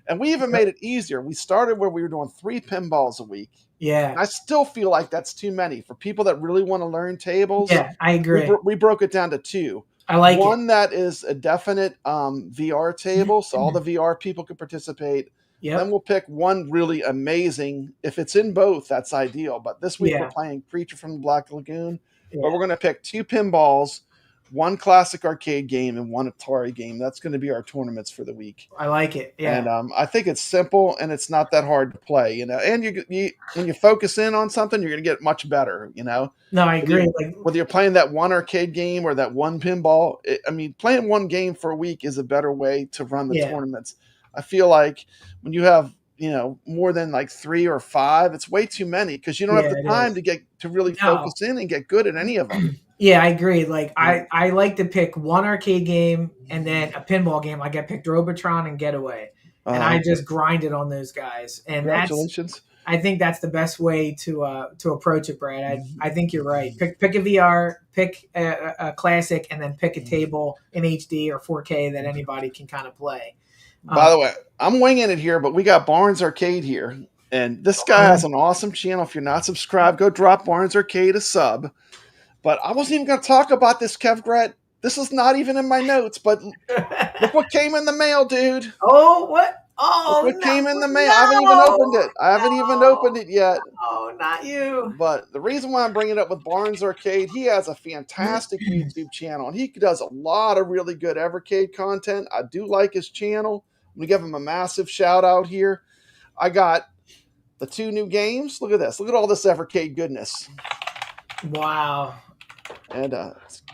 And we even made it easier. We started where we were doing 3 pinballs a week. Yeah, and I still feel like that's too many for people that really want to learn tables. Yeah, I agree. We broke it down to 2. I like one that is a definite VR table, so all the VR people can participate. Yep. Then we'll pick one really amazing. If it's in both, that's ideal. But this week we're playing Creature from the Black Lagoon. Yeah. But we're going to pick 2 pinballs, 1 classic arcade game, and 1 Atari game. That's going to be our tournaments for the week. I like it. Yeah. And I think it's simple and it's not that hard to play. And you when you focus in on something, you're going to get much better. No, I agree. Whether you're playing that 1 arcade game or that 1 pinball, playing 1 game for a week is a better way to run the tournaments. I feel like when you have, more than like 3 or 5, it's way too many because you don't have the time to really focus in and get good at any of them. Yeah, I agree. Like I like to pick 1 arcade game and then a pinball game. Like I picked Robotron and Getaway, and I just grinded on those guys. And congratulations. I think that's the best way to approach it, Brad. I think you're right. Pick a VR, pick a classic, and then pick a table in HD or 4K that anybody can kind of play. By the way, I'm winging it here, but we got Barnes Arcade here. And this guy has an awesome channel. If you're not subscribed, go drop Barnes Arcade a sub. But I wasn't even going to talk about this, kevgret. This is not even in my notes, but look what came in the mail, dude. Oh, what? Oh, look what came in the mail. I haven't even opened it. I haven't even opened it yet. Oh, not you. But the reason why I'm bringing it up with Barnes Arcade, he has a fantastic YouTube channel, and he does a lot of really good Evercade content. I do like his channel. I'm going to give him a massive shout out here. I got the 2 new games. Look at this. Look at all this Evercade goodness. Wow. And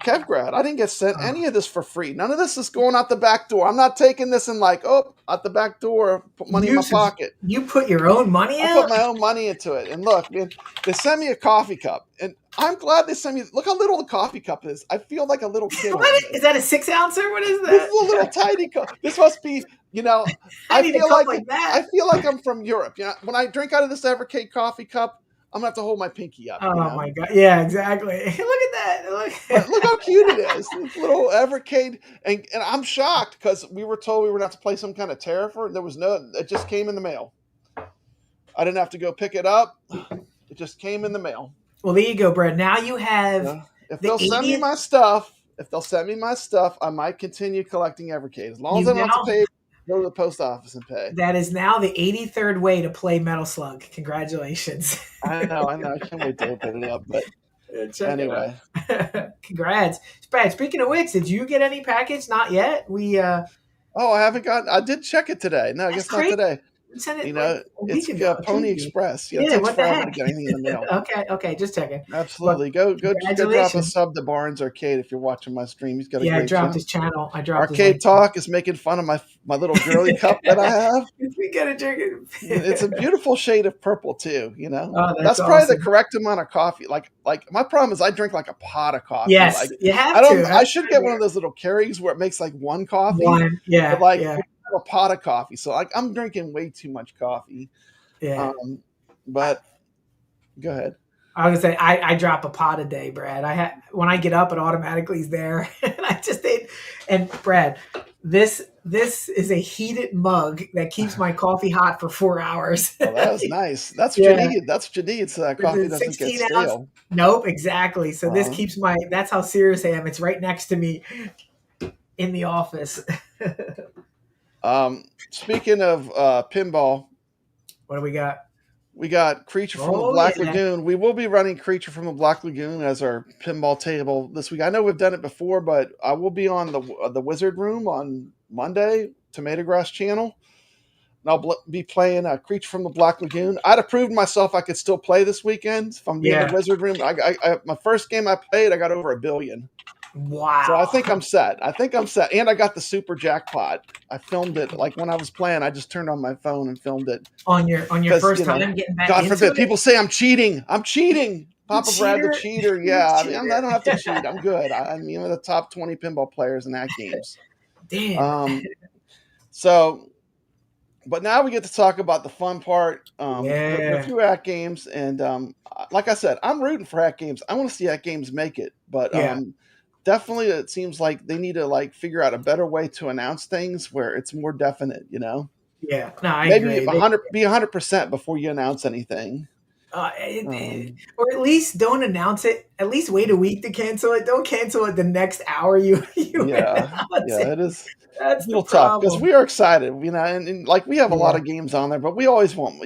kevgret, I didn't get sent any of this for free. None of this is going out the back door. I'm not taking this and out the back door, put money in my pocket. You put your own money I put my own money into it. And look, man, they sent me a coffee cup. And I'm glad they sent me. Look how little the coffee cup is. I feel like a little kid. Is that a 6 ouncer? What is that? This is a little tiny cup. This must be, I feel like I'm from Europe. When I drink out of this Evercade coffee cup, I'm gonna have to hold my pinky up. Oh my god! Yeah, exactly. Look at that. Look how cute it is. This little Evercade, and I'm shocked because we were told we were going to have to play some kind of tariff. There was it just came in the mail. I didn't have to go pick it up. It just came in the mail. Well, there you go, Brad. Now you have. If they'll send me my stuff, I might continue collecting Evercade as long as I don't have to pay. Go to the post office and pay. That is now the 83rd way to play Metal Slug. Congratulations. I know. I can't wait to open it up. But anyway. Congrats. Brad, speaking of which, did you get any package? Not yet. I haven't gotten. I did check it today. No, I guess not today. Send it, it's Pony Express. Yeah, it takes what the forever heck? to get anything in the mail. Okay, just checking. Absolutely. Go drop a sub to Barnes Arcade if you're watching my stream. He's got a great I dropped his channel. Arcade Talk is making fun of my little girly cup that I have. We gotta drink it. It's a beautiful shade of purple too. That's probably awesome. the correct amount of coffee. Like my problem is I drink like a pot of coffee. Yes, you have to. I should get one of those little carries where it makes like one coffee. A pot of coffee. So I'm drinking way too much coffee. Yeah. But go ahead. I was gonna say I drop a pot a day, Brad. When I get up, it automatically is there, and I just ate. And Brad, this is a heated mug that keeps my coffee hot for 4 hours. Well, that was nice. That's what you need. That's what you need, so that coffee doesn't get stale. Nope, exactly. So this keeps that's how serious I am. It's right next to me in the office. Speaking of pinball, what do we got? We got Creature from the Black Lagoon. We will be running Creature from the Black Lagoon as our pinball table this week. I know we've done it before, but I will be on the Wizard Room on Monday, Tomato Grass channel. And I'll be playing Creature from the Black Lagoon. I'd have proved myself I could still play this weekend if I'm in the Wizard Room. My first game I played, I got over 1 billion. Wow. So I think I'm set. And I got the super jackpot. I filmed it. Like when I was playing, I just turned on my phone and filmed it. On your first time getting back God into forbid. it? People say I'm cheating. Papa Brad the cheater. Yeah. I don't have to cheat. I'm good. I'm one of the top 20 pinball players in AtGames. Damn. But now we get to talk about the fun part. A few AtGames. And like I said, I'm rooting for AtGames. I want to see AtGames make it. But definitely it seems like they need to figure out a better way to announce things where it's more definite, Yeah, no, I maybe agree. Be 100% before you announce anything. Or at least don't announce it. At least wait a week to cancel it. Don't cancel it the next hour you it is. That's a little tough because we are excited, and we have a lot of games on there, but you always want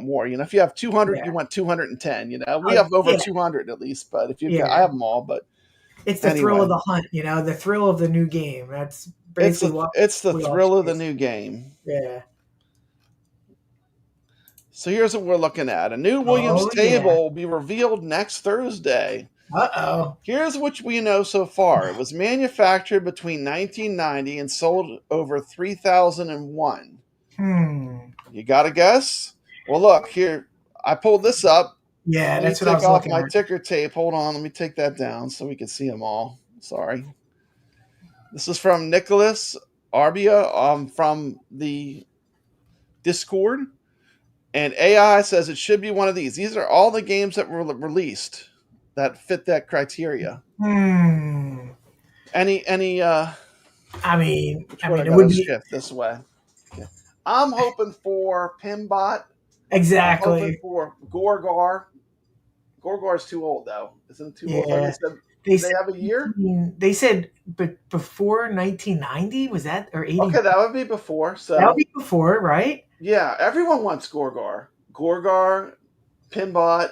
more. If you have 200, you want 210. We have over 200 at least, but if you I have them all, but it's the thrill of the hunt, the thrill of the new game. That's basically it's the thrill of the new game. Yeah. So here's what we're looking at. A new Williams table will be revealed next Thursday. Uh-oh. Here's what we know so far. It was manufactured between 1990 and sold over 3,001. You got to guess? Well, look, here. I pulled this up. Yeah, that's what I was looking at. my ticker tape. Hold on. Let me take that down so we can see them all. Sorry. This is from Nicholas Arbia from the Discord. And AI says it should be one of these. These are all the games that were released that fit that criteria. Any it would be shift this way. Okay. I'm hoping for Pinbot. Exactly. I'm hoping for Gorgar. Gorgar's too old though. Isn't it too old? They have a year? They said before 1990, was that or 80? Okay, that would be before. So that would be before, right? Yeah, everyone wants Gorgar. Gorgar, Pinbot.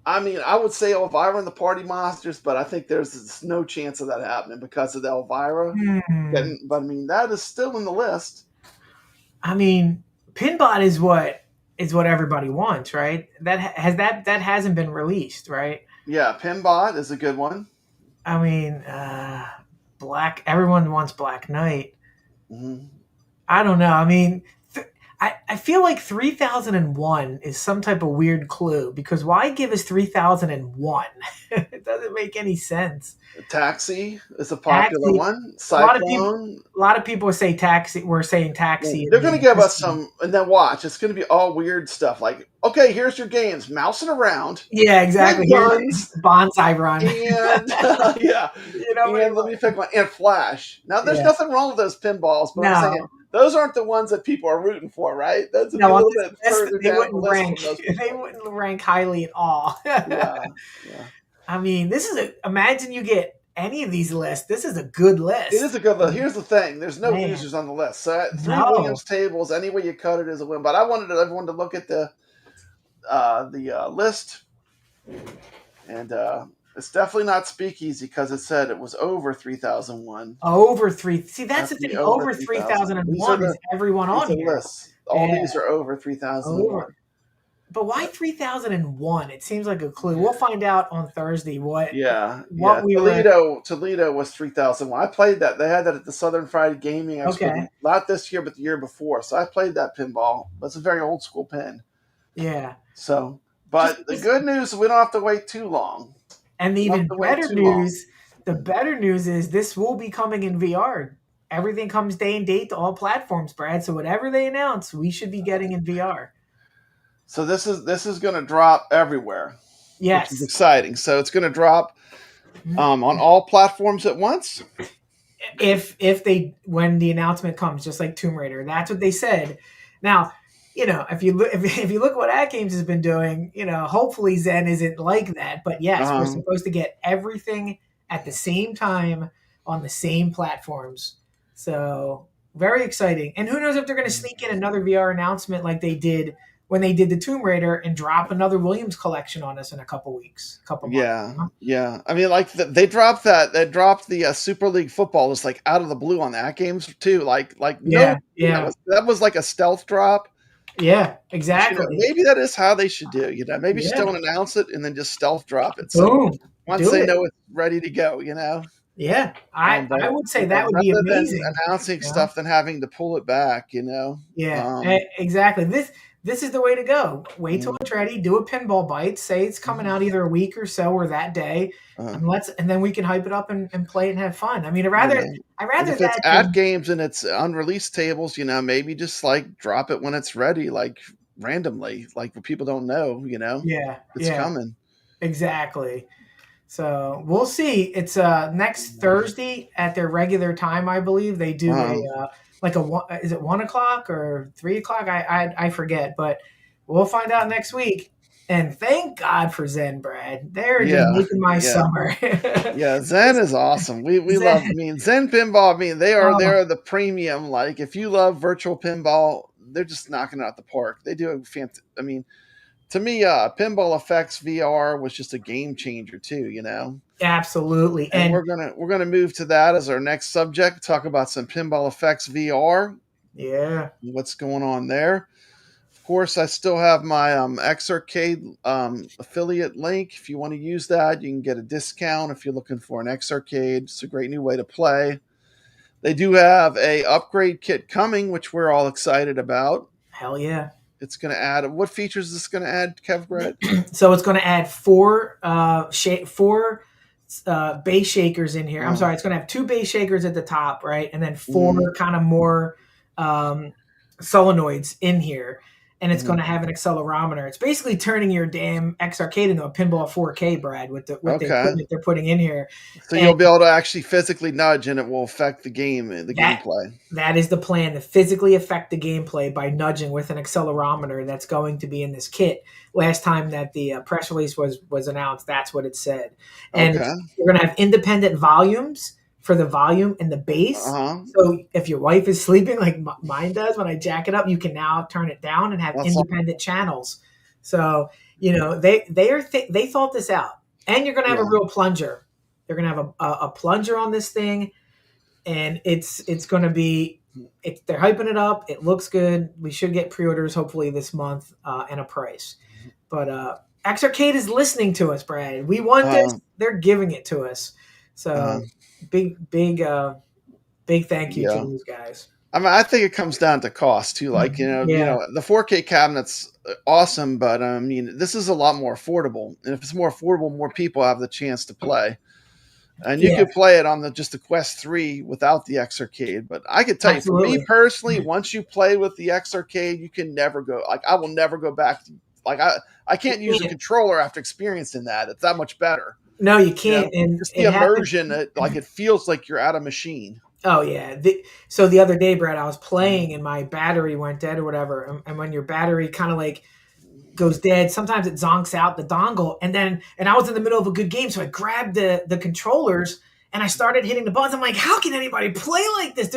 I would say Elvira and the Party Monsters, but I think there's no chance of that happening because of the Elvira. But that is still in the list. Pinbot is what everybody wants, right? That hasn't been released, right? Yeah, Pinbot is a good one. Black. Everyone wants Black Knight. Mm-hmm. I don't know. I feel like 3001 is some type of weird clue because why give us 3001? It doesn't make any sense. Taxi is a popular one. Cyclone. A lot of people say Taxi. We're saying Taxi. They're going to give us some, and then watch. It's going to be all weird stuff like, okay, here's your games, mousing around. Yeah, exactly. Guns, Bonsai Run. And and let me pick one. And Flash. Now, there's nothing wrong with those pinballs, but I'm saying those aren't the ones that people are rooting for, right? That's a little bit further down the list. They wouldn't rank highly at all. Yeah. Imagine you get any of these lists. This is a good list. It is a good list. Here's the thing. There's no losers on the list. So Williams tables, any way you cut it is a win. But I wanted everyone to look at the list. And it's definitely not Speakeasy because it said it was over 3001. Over 3. See, that's the thing. Over 3001 is everyone on here. Lists. All these are over 3001. But why 3001? It seems like a clue. We'll find out on Thursday what. Toledo was 3001. I played that. They had that at the Southern Friday Gaming Expo. Okay. Not this year, but the year before. So I played that pinball. That's a very old school pin. Yeah. So, but the good news, we don't have to wait too long. And the even better news, the better news is this will be coming in VR. Everything comes day and date to all platforms, Brad. So whatever they announce, we should be getting in VR. So this is going to drop everywhere. Yes. Which is exciting. So it's going to drop on all platforms at once. When the announcement comes, just like Tomb Raider, that's what they said. Now, if you look what AtGames has been doing, hopefully Zen isn't like that. But yes, we're supposed to get everything at the same time on the same platforms. So very exciting. And who knows if they're going to sneak in another VR announcement like they did when they did the Tomb Raider and drop another Williams collection on us in a couple weeks, months. Yeah. I mean, like they dropped that. They dropped the Super League football just like out of the blue on AtGames too. That was like a stealth drop. Yeah, exactly. Maybe that is how they should do. Maybe just don't announce it and then just stealth drop it. So once they know it's ready to go, Yeah, I would say that would be amazing. Announcing stuff than having to pull it back, Yeah, exactly. This is the way to go. Wait till it's ready. Do a pinball bite. Say it's coming out either a week or so or that day, and then we can hype it up and play it and have fun. I mean, I rather if it's AtGames and it's unreleased tables, maybe just like drop it when it's ready, like randomly, like when people don't know, it's coming. Exactly. So we'll see. It's next Thursday at their regular time, I believe. They do is it 1 o'clock or 3 o'clock? I forget, but we'll find out next week. And thank God for Zen, Brad. They're just making my summer. Yeah, Zen is awesome. We love. I mean, Zen Pinball. I mean, they are the premium. Like, if you love virtual pinball, they're just knocking it out the park. They do a fantastic. I mean, to me, Pinball FX VR was just a game changer too. Absolutely. And we're gonna move to that as our next subject. Talk about some Pinball FX VR. Yeah. What's going on there? Of course, I still have my X-Arcade affiliate link. If you want to use that, you can get a discount if you're looking for an X-Arcade. It's a great new way to play. They do have a upgrade kit coming, which we're all excited about. Hell yeah. It's going to add, what features is this going to add, kevgret? So it's going to add four base shakers in here. I'm sorry, it's going to have 2 base shakers at the top, right? And then 4 kind of more solenoids in here. And it's going to have an accelerometer. It's basically turning your damn X-Arcade into a pinball 4K, Brad, with the equipment they're putting in here. So you'll be able to actually physically nudge, and it will affect the gameplay. That is the plan, to physically affect the gameplay by nudging with an accelerometer that's going to be in this kit. Last time that the press release was announced, that's what it said. And you're going to have independent volumes for the volume and the bass. So if your wife is sleeping like mine does when I jack it up, you can now turn it down and have independent channels. So they thought this out. And you're going to have a real plunger. They're going to have a plunger on this thing, and it's going to be. They're hyping it up. It looks good. We should get pre-orders hopefully this month and a price. But X-Arcade is listening to us, Brad. We want this. They're giving it to us. So. Big thank you to these guys. I mean, I think it comes down to cost too. Like, the 4K cabinet's awesome, but I mean, this is a lot more affordable. And if it's more affordable, more people have the chance to play. And you could play it on just the Quest 3 without the X-Arcade. But I could tell you, for me personally, once you play with the X-Arcade, you can never go. Like, I will never go back. I can't use a controller after experiencing that. It's that much better. No, you can't. And just the immersion, it feels like you're at a machine. Oh, yeah. So the other day, Brad, I was playing and my battery went dead or whatever. And when your battery kind of like goes dead, sometimes it zonks out the dongle. And I was in the middle of a good game, so I grabbed the controllers and I started hitting the buttons. I'm like, how can anybody play like this?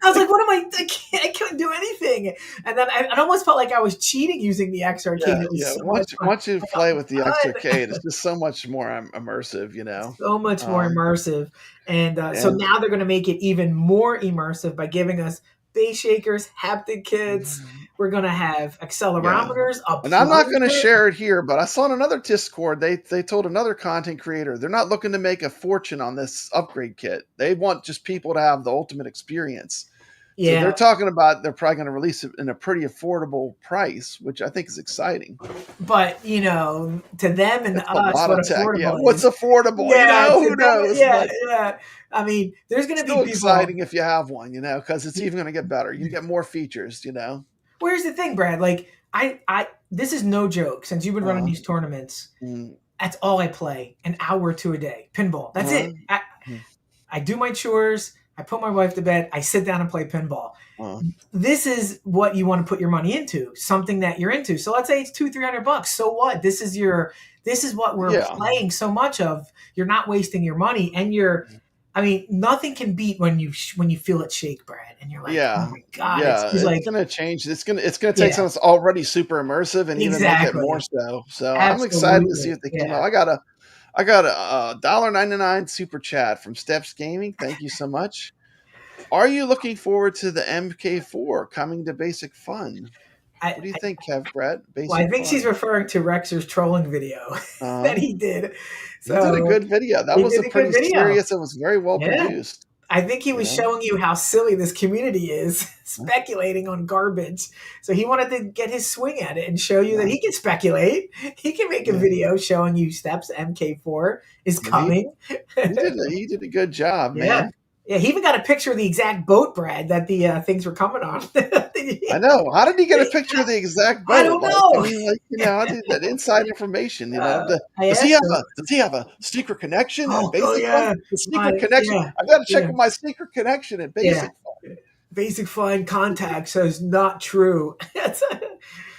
I was like, what am I couldn't do anything. And then I almost felt like I was cheating using the X-Arcade. Once you play with the X-Arcade, it's just so much more immersive, So much more immersive. And so now they're going to make it even more immersive by giving us base shakers, haptic kits. We're going to have accelerometers. And I'm not going to share it here, but I saw on another Discord, they told another content creator, they're not looking to make a fortune on this upgrade kit. They want just people to have the ultimate experience. Yeah. So they're talking about they're probably going to release it in a pretty affordable price, which I think is exciting. But, to them and us, what's affordable? Who knows? Yeah. I mean, there's going to be people. Exciting if you have one, because it's even going to get better. You get more features, Where's the thing, Brad? Like, This is no joke. Since you've been running these tournaments, that's all I play, an hour or two a day. Pinball. That's it. I do my chores. I put my wife to bed. I sit down and play pinball. This is what you want to put your money into, something that you're into. So let's say it's $200-300. So what? This is what we're playing so much of. You're not wasting your money, and nothing can beat when you feel it shake, Brad, and you're like, oh my god, it's going to change. It's going to take something that's already super immersive and even make it more so. So I'm excited to see what they come out. I got a $1.99 super chat from Steps Gaming. Thank you so much. Are you looking forward to the MK4 coming to Basic Fun? What do you think, kevgret? I think she's referring to Rexer's trolling video that he did. So he did a good video. That was a pretty serious. It was very well produced. I think he was showing you how silly this community is, speculating on garbage. So he wanted to get his swing at it and show you that he can speculate. He can make a video showing you steps MK4 is coming. He did a good job, man. Yeah, he even got a picture of the exact boat, Brad, that the things were coming on. I know. How did he get a picture of the exact boat? I don't know. I did that inside information. Does he have a secret connection? Secret connection. Yeah. I've got to check with my secret connection at Basic Fun. Basic Fun contact says not true.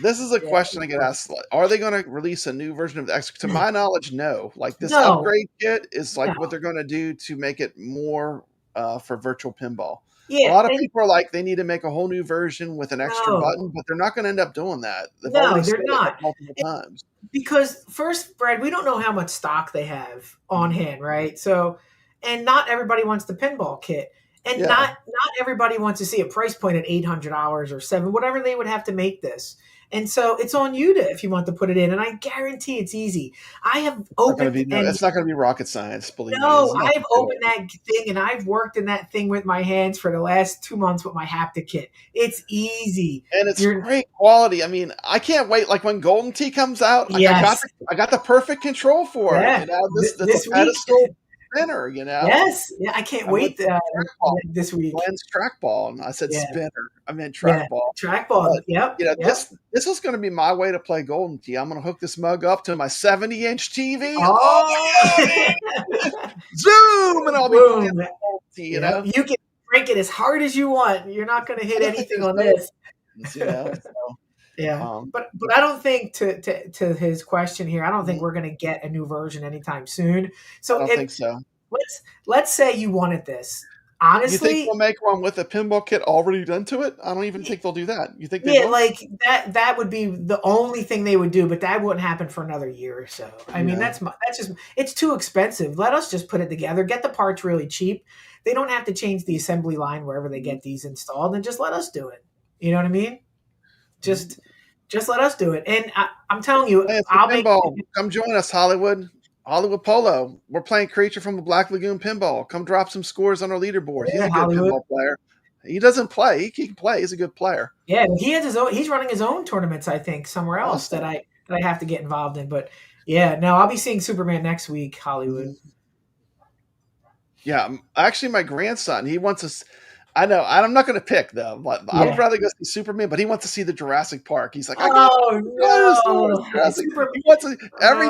This is a question I get asked. Are they going to release a new version of the X? To my knowledge, no. Like this upgrade kit is what they're going to do to make it more for virtual pinball. A lot of people are like, they need to make a whole new version with an extra button, but they're not going to end up doing that. They're not. Multiple times. Because first, Brad, we don't know how much stock they have on hand, right? So, and not everybody wants the pinball kit. And not everybody wants to see a price point at $800 or $700, whatever they would have to make this. And so it's on you if you want to put it in, and I guarantee it's easy. I have opened. It's not going to be rocket science, believe me. No, I've opened that thing, and I've worked in that thing with my hands for the last 2 months with my haptic kit. It's easy, and it's great quality. I mean, I can't wait. Like when Golden Tee comes out, I got the perfect control for it. This pedestal spinner, Yes, I can't wait this week. Glenn's trackball, and I said spinner. I meant trackball. Trackball. This is going to be my way to play Golden Tee. I'm going to hook this mug up to my 70-inch TV. Zoom, and I'll be playing Golden Tee. You can crank it as hard as you want. You're not going to hit anything on this. But I don't think to his question here, I don't think we're going to get a new version anytime soon. So I don't think so. Let's say you wanted this. Honestly, you think they'll make one with a pinball kit already done to it? I don't even think they'll do that. You think they will? Like that would be the only thing they would do, but that wouldn't happen for another year or so. I mean, that's just it's too expensive. Let us just put it together, get the parts really cheap. They don't have to change the assembly line wherever they get these installed, and just let us do it. You know what I mean? Just let us do it. And I'm telling you, come join us, Hollywood Polo. We're playing Creature from the Black Lagoon Pinball. Come drop some scores on our leaderboard. He's a good pinball player. He doesn't play. He can play. He's a good player. Yeah, he has his own. He's running his own tournaments, I think, somewhere else that I have to get involved in. But I'll be seeing Superman next week, Hollywood. Yeah, actually, my grandson, he wants us. I know. I'm not going to pick though. I would rather go see Superman, but he wants to see the Jurassic Park. He's like, every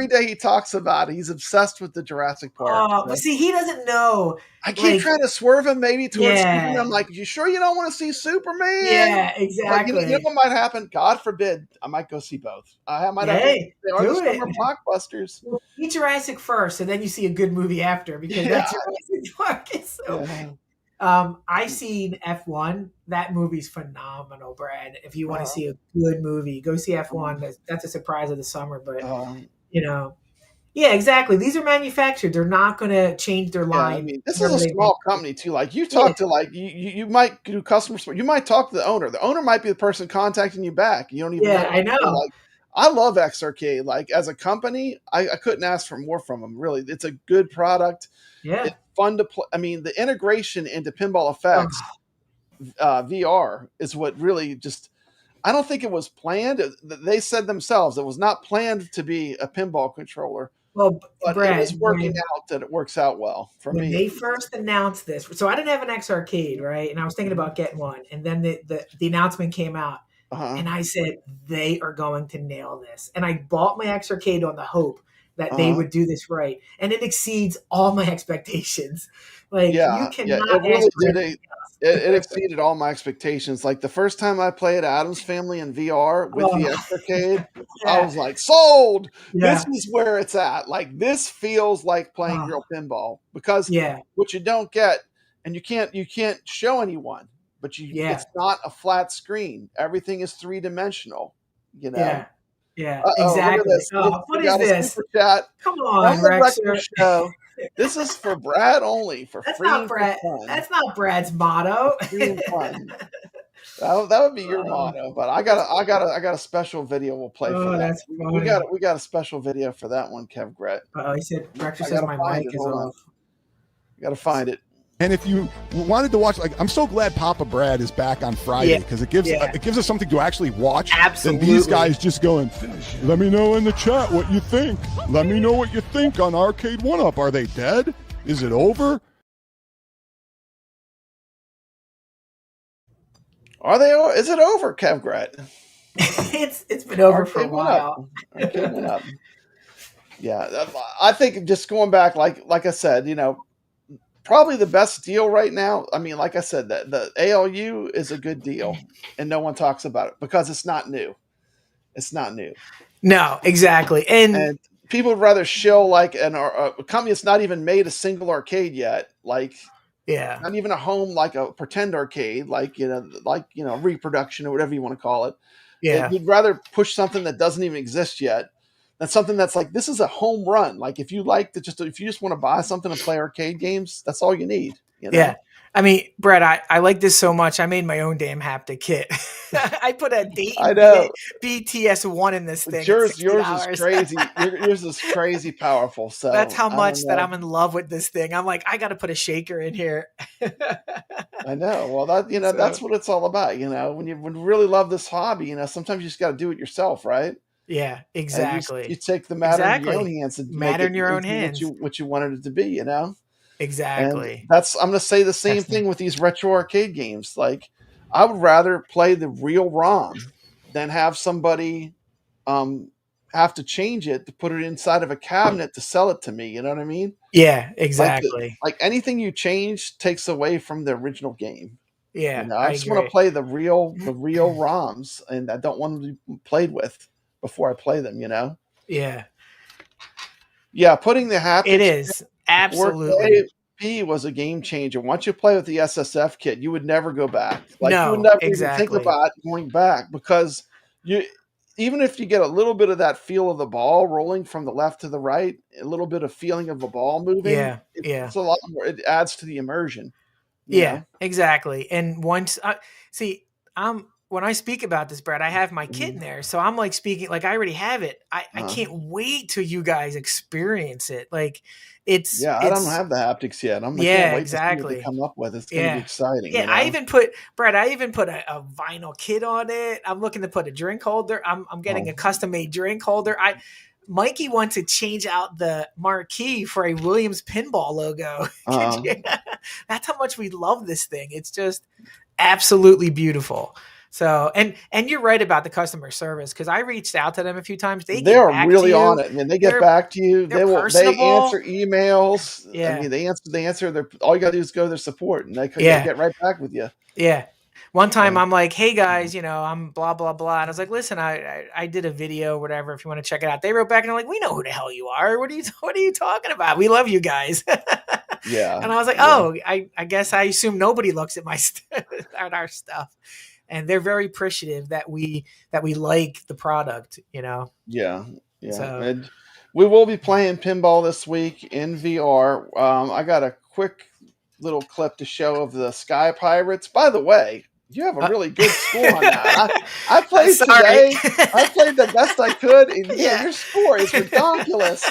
day he talks about it. He's obsessed with the Jurassic Park. But see, he doesn't know. I keep trying to swerve him maybe towards Superman. I'm like, you sure you don't want to see Superman? Yeah, exactly. Like, you know what might happen? God forbid, I might go see both. I might have to, they are the summer blockbusters. See Jurassic first, and then you see a good movie after, because that Jurassic Park is so bad. I seen F1. That movie's phenomenal, Brad. If you want to see a good movie, go see F1. That's a surprise of the summer, but yeah, exactly. These are manufactured. They're not going to change their line. I mean, this is a small company too. Like you talk to you might do customer support. You might talk to the owner. The owner might be the person contacting you back. You don't even know. I know. Like, I love X Arcade. Like as a company, I couldn't ask for more from them. Really, it's a good product. Yeah. It's fun to play. I mean, the integration into Pinball FX VR is what really just. I don't think it was planned. They said themselves it was not planned to be a pinball controller. Well, but Brad, it is working out that it works out well for me. When they first announced this, so I didn't have an X Arcade, right? And I was thinking about getting one, and then the announcement came out. And I said, they are going to nail this. And I bought my X-Arcade on the hope that they would do this right. And it exceeds all my expectations. Like, you cannot it really ask for did. It exceeded all my expectations. Like the first time I played Addams Family in VR with the X-Arcade, I was like, sold. This is where it's at. Like, this feels like playing real pinball, because what you don't get, and you can't show anyone, but it's not a flat screen. Everything is 3-dimensional, you know? Yeah, Look at exactly. this. What We is got a this? super chat. Come on, From the Rexer. Wrecker Show. This is for Brad only, for That's free not and for Brad. fun. That's not Brad's motto. Free and fun. That would be your motto, but I got a special video we'll play for that. That's funny. We got a special video for that one, kevgret. He said Rexer says my mic is off. You gotta find it. And if you wanted to watch, like, I'm so glad Papa Brad is back on Friday, because it gives us something to actually watch. Absolutely. Than these guys just going, let me know in the chat what you think. Let me know what you think on Arcade 1-Up. Are they dead? Is it over? Is it over, kevgret? It's been over for a while. Arcade 1-Up. Yeah, I think just going back, like I said, you know, probably the best deal right now. I mean, like I said, the ALU is a good deal, and no one talks about it because it's not new. It's not new. No, exactly. And people would rather shill like a company that's not even made a single arcade yet, like not even a home, like a pretend arcade, like reproduction or whatever you want to call it. Yeah, you'd rather push something that doesn't even exist yet. That's something that's like, this is a home run. Like if you just want to buy something and play arcade games, that's all you need. You know? Yeah. I mean, Brett, I like this so much. I made my own damn haptic kit. I put a Dayton BTS1 in this thing. Yours is crazy. Yours is crazy powerful. So that's how much that I'm in love with this thing. I'm like, I got to put a shaker in here. I know. Well, that's what it's all about. You know, when you really love this hobby, you know, sometimes you just got to do it yourself, right? Yeah, exactly. You take the matter in your own hands and make it in your own hands. What you wanted it to be, you know? Exactly. And I'm going to say the same thing with these retro arcade games. Like, I would rather play the real ROM than have somebody have to change it to put it inside of a cabinet to sell it to me. You know what I mean? Yeah, exactly. Like anything you change takes away from the original game. Yeah, you know? I just want to play the real ROMs, and I don't want them to be played with before I play them, you know? Yeah. Yeah, putting the haptics. It is. Absolutely. AFP was a game changer. Once you play with the SSF kit, you would never go back. Like no, you would never exactly. even think about going back, because even if you get a little bit of that feel of the ball rolling from the left to the right, a little bit of feeling of the ball moving, it's a lot more. It adds to the immersion. Yeah, know? Exactly. And once when I speak about this, Brad, I have my kit in there. So I'm like speaking, like I already have it. I can't wait till you guys experience it. Like I don't have the haptics yet. I can't wait to see what they come up with. It's going to be exciting. Yeah, you know? I even put a vinyl kit on it. I'm looking to put a drink holder. I'm getting a custom made drink holder. Mikey wants to change out the marquee for a Williams pinball logo. That's how much we love this thing. It's just absolutely beautiful. So, and you're right about the customer service, because I reached out to them a few times. They are really on it. I mean, they get back to you. They answer emails. Yeah. I mean, they answer all you got to do is go to their support, and they get right back with you. Yeah. One time I'm like, hey guys, I'm blah, blah, blah. And I was like, listen, I did a video, whatever, if you want to check it out. They wrote back and they're like, we know who the hell you are. What are you talking about? We love you guys. Yeah. And I was like, I guess I assume nobody looks at at our stuff. And they're very appreciative that we like the product, you know? Yeah. Yeah. So, and we will be playing pinball this week in VR. I got a quick little clip to show of the Sky Pirates. By the way, you have a really good score on that. I played today. I played the best I could. And your score is ridiculous.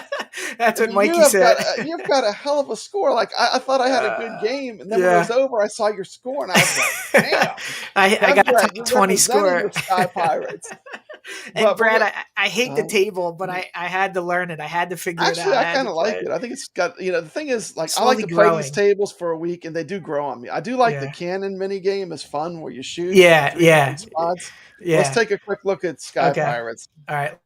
That's what Mikey said. You've got a hell of a score. Like I thought I had a good game, and then when it was over, I saw your score, and I was like, "Damn!" I got a top 20 score. Sky Pirates. And Brad, I hate the table, but I had to learn it. I had to figure it out. Actually, I kind of like it. I think it's got, the thing is, like, I Slowly like to growing. play these tables for a week, and they do grow on me. I do like the cannon mini game. It's fun where you shoot. Yeah, three different spots. Yeah. Let's take a quick look at Sky Pirates. All right.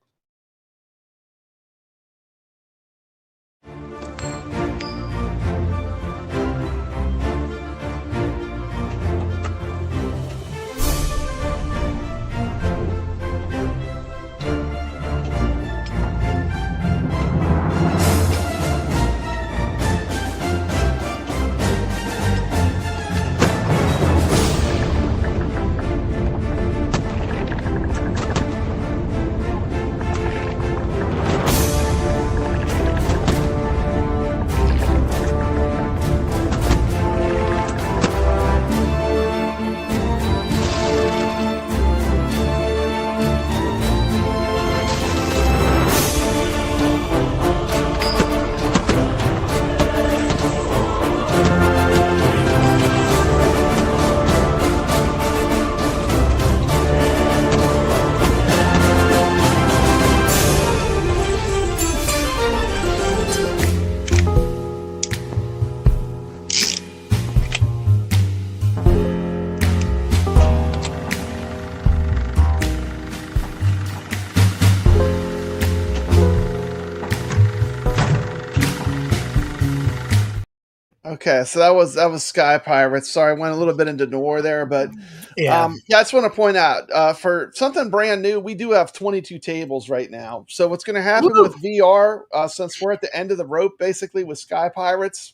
Okay, so that was Sky Pirates. Sorry, I went a little bit into noir there, but I just want to point out for something brand new, we do have 22 tables right now. So what's going to happen with VR, since we're at the end of the rope, basically with Sky Pirates,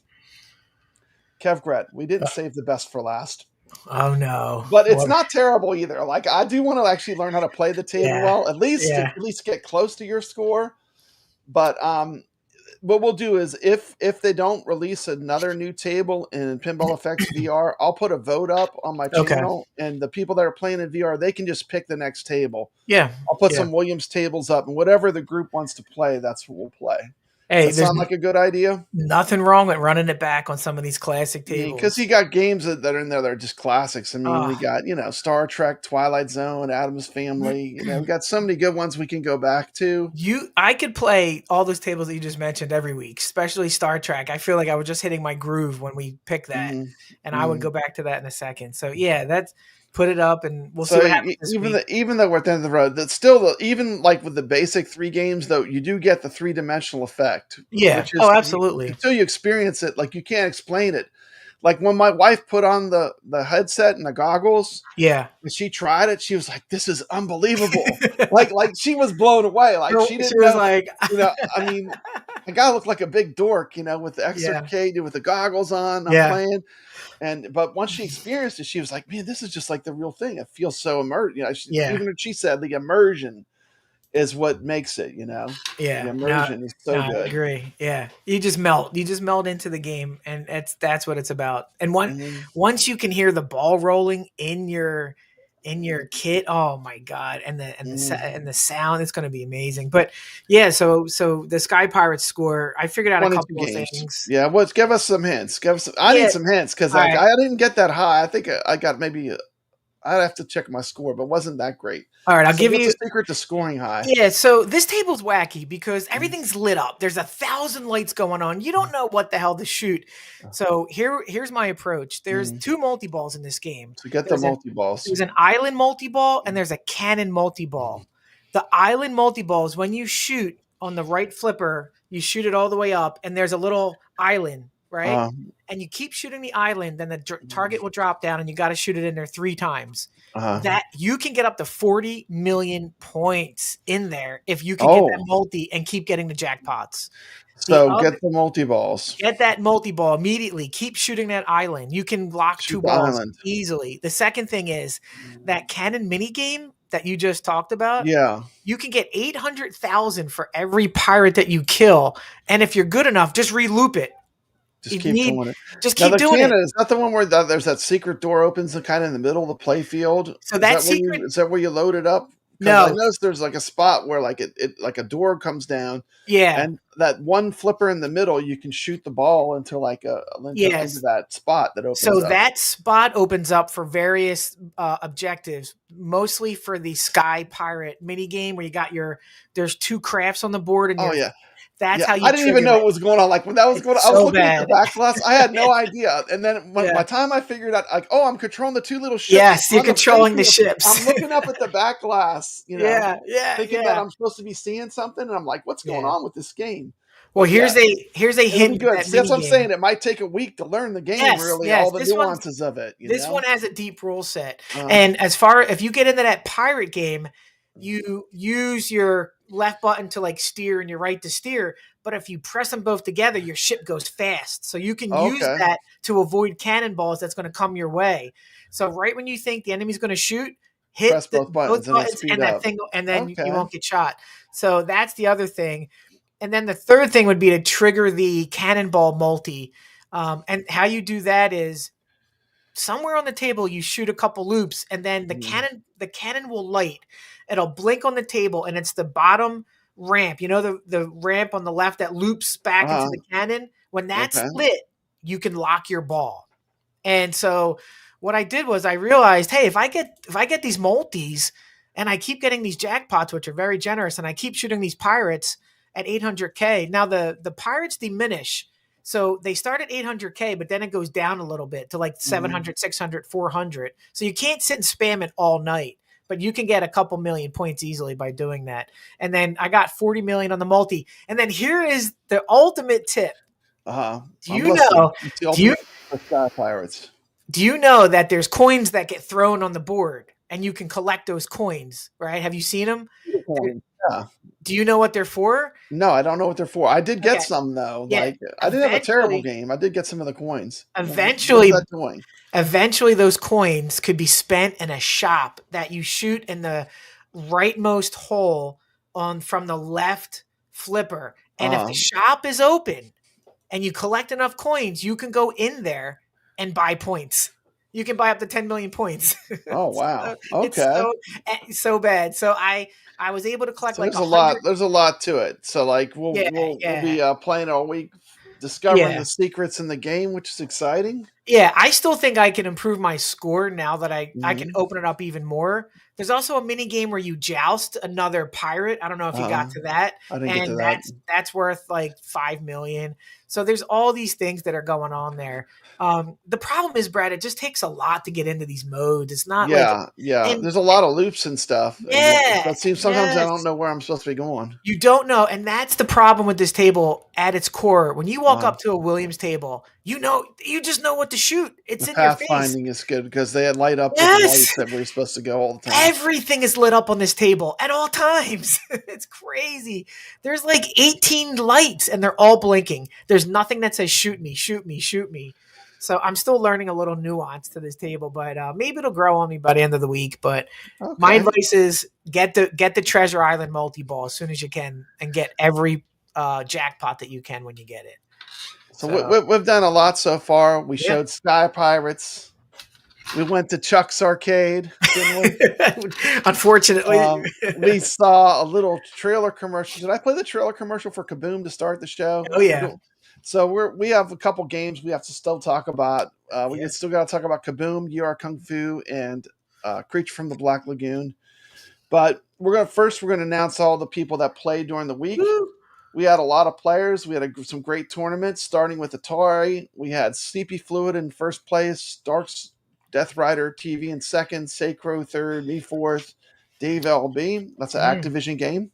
kevgret, we didn't save the best for last. Oh no! But it's not terrible either. Like, I do want to actually learn how to play the table well, at least get close to your score. But what we'll do is if they don't release another new table in Pinball FX VR, I'll put a vote up on my channel, and the people that are playing in VR, they can just pick the next table. Yeah, I'll put some Williams tables up, and whatever the group wants to play, that's what we'll play. Hey, does that sound like a good idea? Nothing wrong with running it back on some of these classic tables. Because you got games that are in there that are just classics. I mean, we got, Star Trek, Twilight Zone, Addams Family. We got so many good ones we can go back to. I could play all those tables that you just mentioned every week, especially Star Trek. I feel like I was just hitting my groove when we picked that, and I would go back to that in a second. So yeah, put it up, and we'll see what happens this week. Even though we're at the end of the road, that's still even like with the basic 3 games, though, you do get the 3-dimensional effect. Yeah. Which is, absolutely. Until you experience it, like, you can't explain it. Like, when my wife put on the headset and the goggles, and she tried it, she was like, "This is unbelievable!" like she was blown away. Like, she didn't know, like, I mean, I gotta look like a big dork, with the extra with the goggles on. I'm playing. But once she experienced it, she was like, "Man, this is just like the real thing. It feels so immersed." Even she said the immersion is what makes it. Yeah, the immersion is so good. I agree. Yeah, you just melt into the game, and that's what it's about. And once you can hear the ball rolling in your kit, oh my god, and the sound, it's going to be amazing. But yeah, so the Sky Pirates score, I figured out a couple of things. Yeah, give us some hints. I need some hints, because I didn't get that high. I think I got maybe. I'd have to check my score, but it wasn't that great. All right, I'll give you the secret to scoring high. Yeah, so this table's wacky because everything's lit up. There's 1,000 lights going on. You don't know what the hell to shoot. So here's my approach. There's 2 multi-balls in this game. So get the multi-balls. There's an island multi-ball and there's a cannon multi-ball. The island multi-ball is when you shoot on the right flipper, you shoot it all the way up, and there's a little island, right? And you keep shooting the island, then the target will drop down, and you got to shoot it in there 3 times. That you can get up to 40 million points in there if you can get that multi and keep getting the jackpots. So get the multi-balls. Get that multi-ball immediately. Keep shooting that island. You can lock 2 balls easily. The second thing is that cannon mini game that you just talked about. Yeah. You can get 800,000 for every pirate that you kill. And if you're good enough, just re-loop it. Just keep doing it. Just keep doing it. Is that the one where there's that secret door opens kind of in the middle of the play field? So that secret is that where you load it up? Because I No. noticed there's like a spot where like it like a door comes down. Yeah. And that one flipper in the middle, you can shoot the ball into like into that spot that opens so up. that spot opens up for various objectives, mostly for the Sky Pirate mini game where you got there's 2 crafts on the board and that's how you I didn't even know what was going on. Like when that was going on, I was looking at the back glass. I had no idea. And then by the time I figured out, like, oh, I'm controlling the 2 little ships. Yes, you're controlling the ships. I'm looking up at the back glass, thinking that I'm supposed to be seeing something. And I'm like, what's going on with this game? Well, here's a hint. That's what I'm saying. It might take a week to learn the game, all the nuances of it. This one has a deep rule set. And if you get into that pirate game, you use your left button to like steer and your right to steer. But if you press them both together, your ship goes fast. So you can use that to avoid cannonballs that's going to come your way. So right when you think the enemy's going to shoot, hit both buttons and that thing, and then you won't get shot. So that's the other thing. And then the third thing would be to trigger the cannonball multi. And how you do that is somewhere on the table, you shoot a couple loops and then the cannon will light. It'll blink on the table and it's the bottom ramp. You know, the ramp on the left that loops back into the cannon. When that's lit, you can lock your ball. And so what I did was I realized, hey, if I get these multis and I keep getting these jackpots, which are very generous, and I keep shooting these pirates at 800K. Now the pirates diminish. So they start at 800K, but then it goes down a little bit to like 700, 600, 400. So you can't sit and spam it all night, but you can get a couple million points easily by doing that. And then I got 40 million on the multi. And then here is the ultimate tip. Do you know that there's coins that get thrown on the board and you can collect those coins, right? Have you seen them? Yeah. Do you know what they're for? No, I don't know what they're for. I did get some though. Yeah, like I didn't have a terrible game. I did get some of the coins. Eventually those coins could be spent in a shop that you shoot in the rightmost hole from the left flipper. And if the shop is open and you collect enough coins, you can go in there and buy points. You can buy up to 10 million points. Oh, wow. Okay. It's so bad. So I was able to collect there's a lot to it. So like we'll be playing all week, discovering the secrets in the game, which is exciting. Yeah, I still think I can improve my score now that I can open it up even more. There's also a mini game where you joust another pirate. I don't know if you got to that. I didn't get to that. That's worth like 5 million. So there's all these things that are going on there. The problem is, Brad, it just takes a lot to get into these modes. It's not there's a lot of loops and stuff. Yeah. It seems sometimes I don't know where I'm supposed to be going. You don't know. And that's the problem with this table at its core. When you walk up to a Williams table, you just know what to shoot. It's in your face. Pathfinding is good because they light up with the lights that we're supposed to go all the time. Everything is lit up on this table at all times. It's crazy. There's like 18 lights and they're all blinking. There's nothing that says shoot me, shoot me, shoot me. So I'm still learning a little nuance to this table, but maybe it'll grow on me by the end of the week. But my advice is get the Treasure Island multi-ball as soon as you can and get every jackpot that you can when you get it. So we've done a lot so far. We showed Sky Pirates. We went to Chuck's Arcade, didn't we? Unfortunately. We saw a little trailer commercial. Did I play the trailer commercial for KABOOM to start the show? Oh, yeah. So we have a couple games we have to still talk about. We still got to talk about KABOOM, Yie-Ar Kung Fu, and Creature from the Black Lagoon. But we're going to announce all the people that played during the week. Woo! We had a lot of players. We had some great tournaments, starting with ATARI. We had Sleepy Fluid in first place, Dark's Death Rider TV in second, Sacro third, me fourth, Dave LB. That's an Activision game.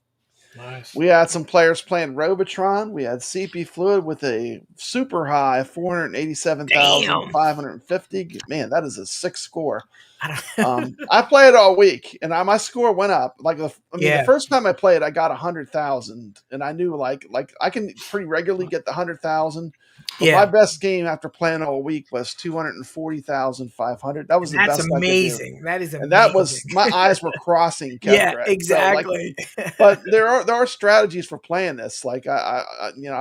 Nice. We had some players playing Robotron. We had CP Fluid with a super high 487,550. Man, that is a 6 score. I played all week, and my score went up. The first time I played, I got 100,000, and I knew like I can pretty regularly get the 100,000. My best game after playing all week was 240,500. That was the best. That's amazing. That is amazing. And that was my eyes were crossing. Yeah, exactly. So, but there are strategies for playing this. Like I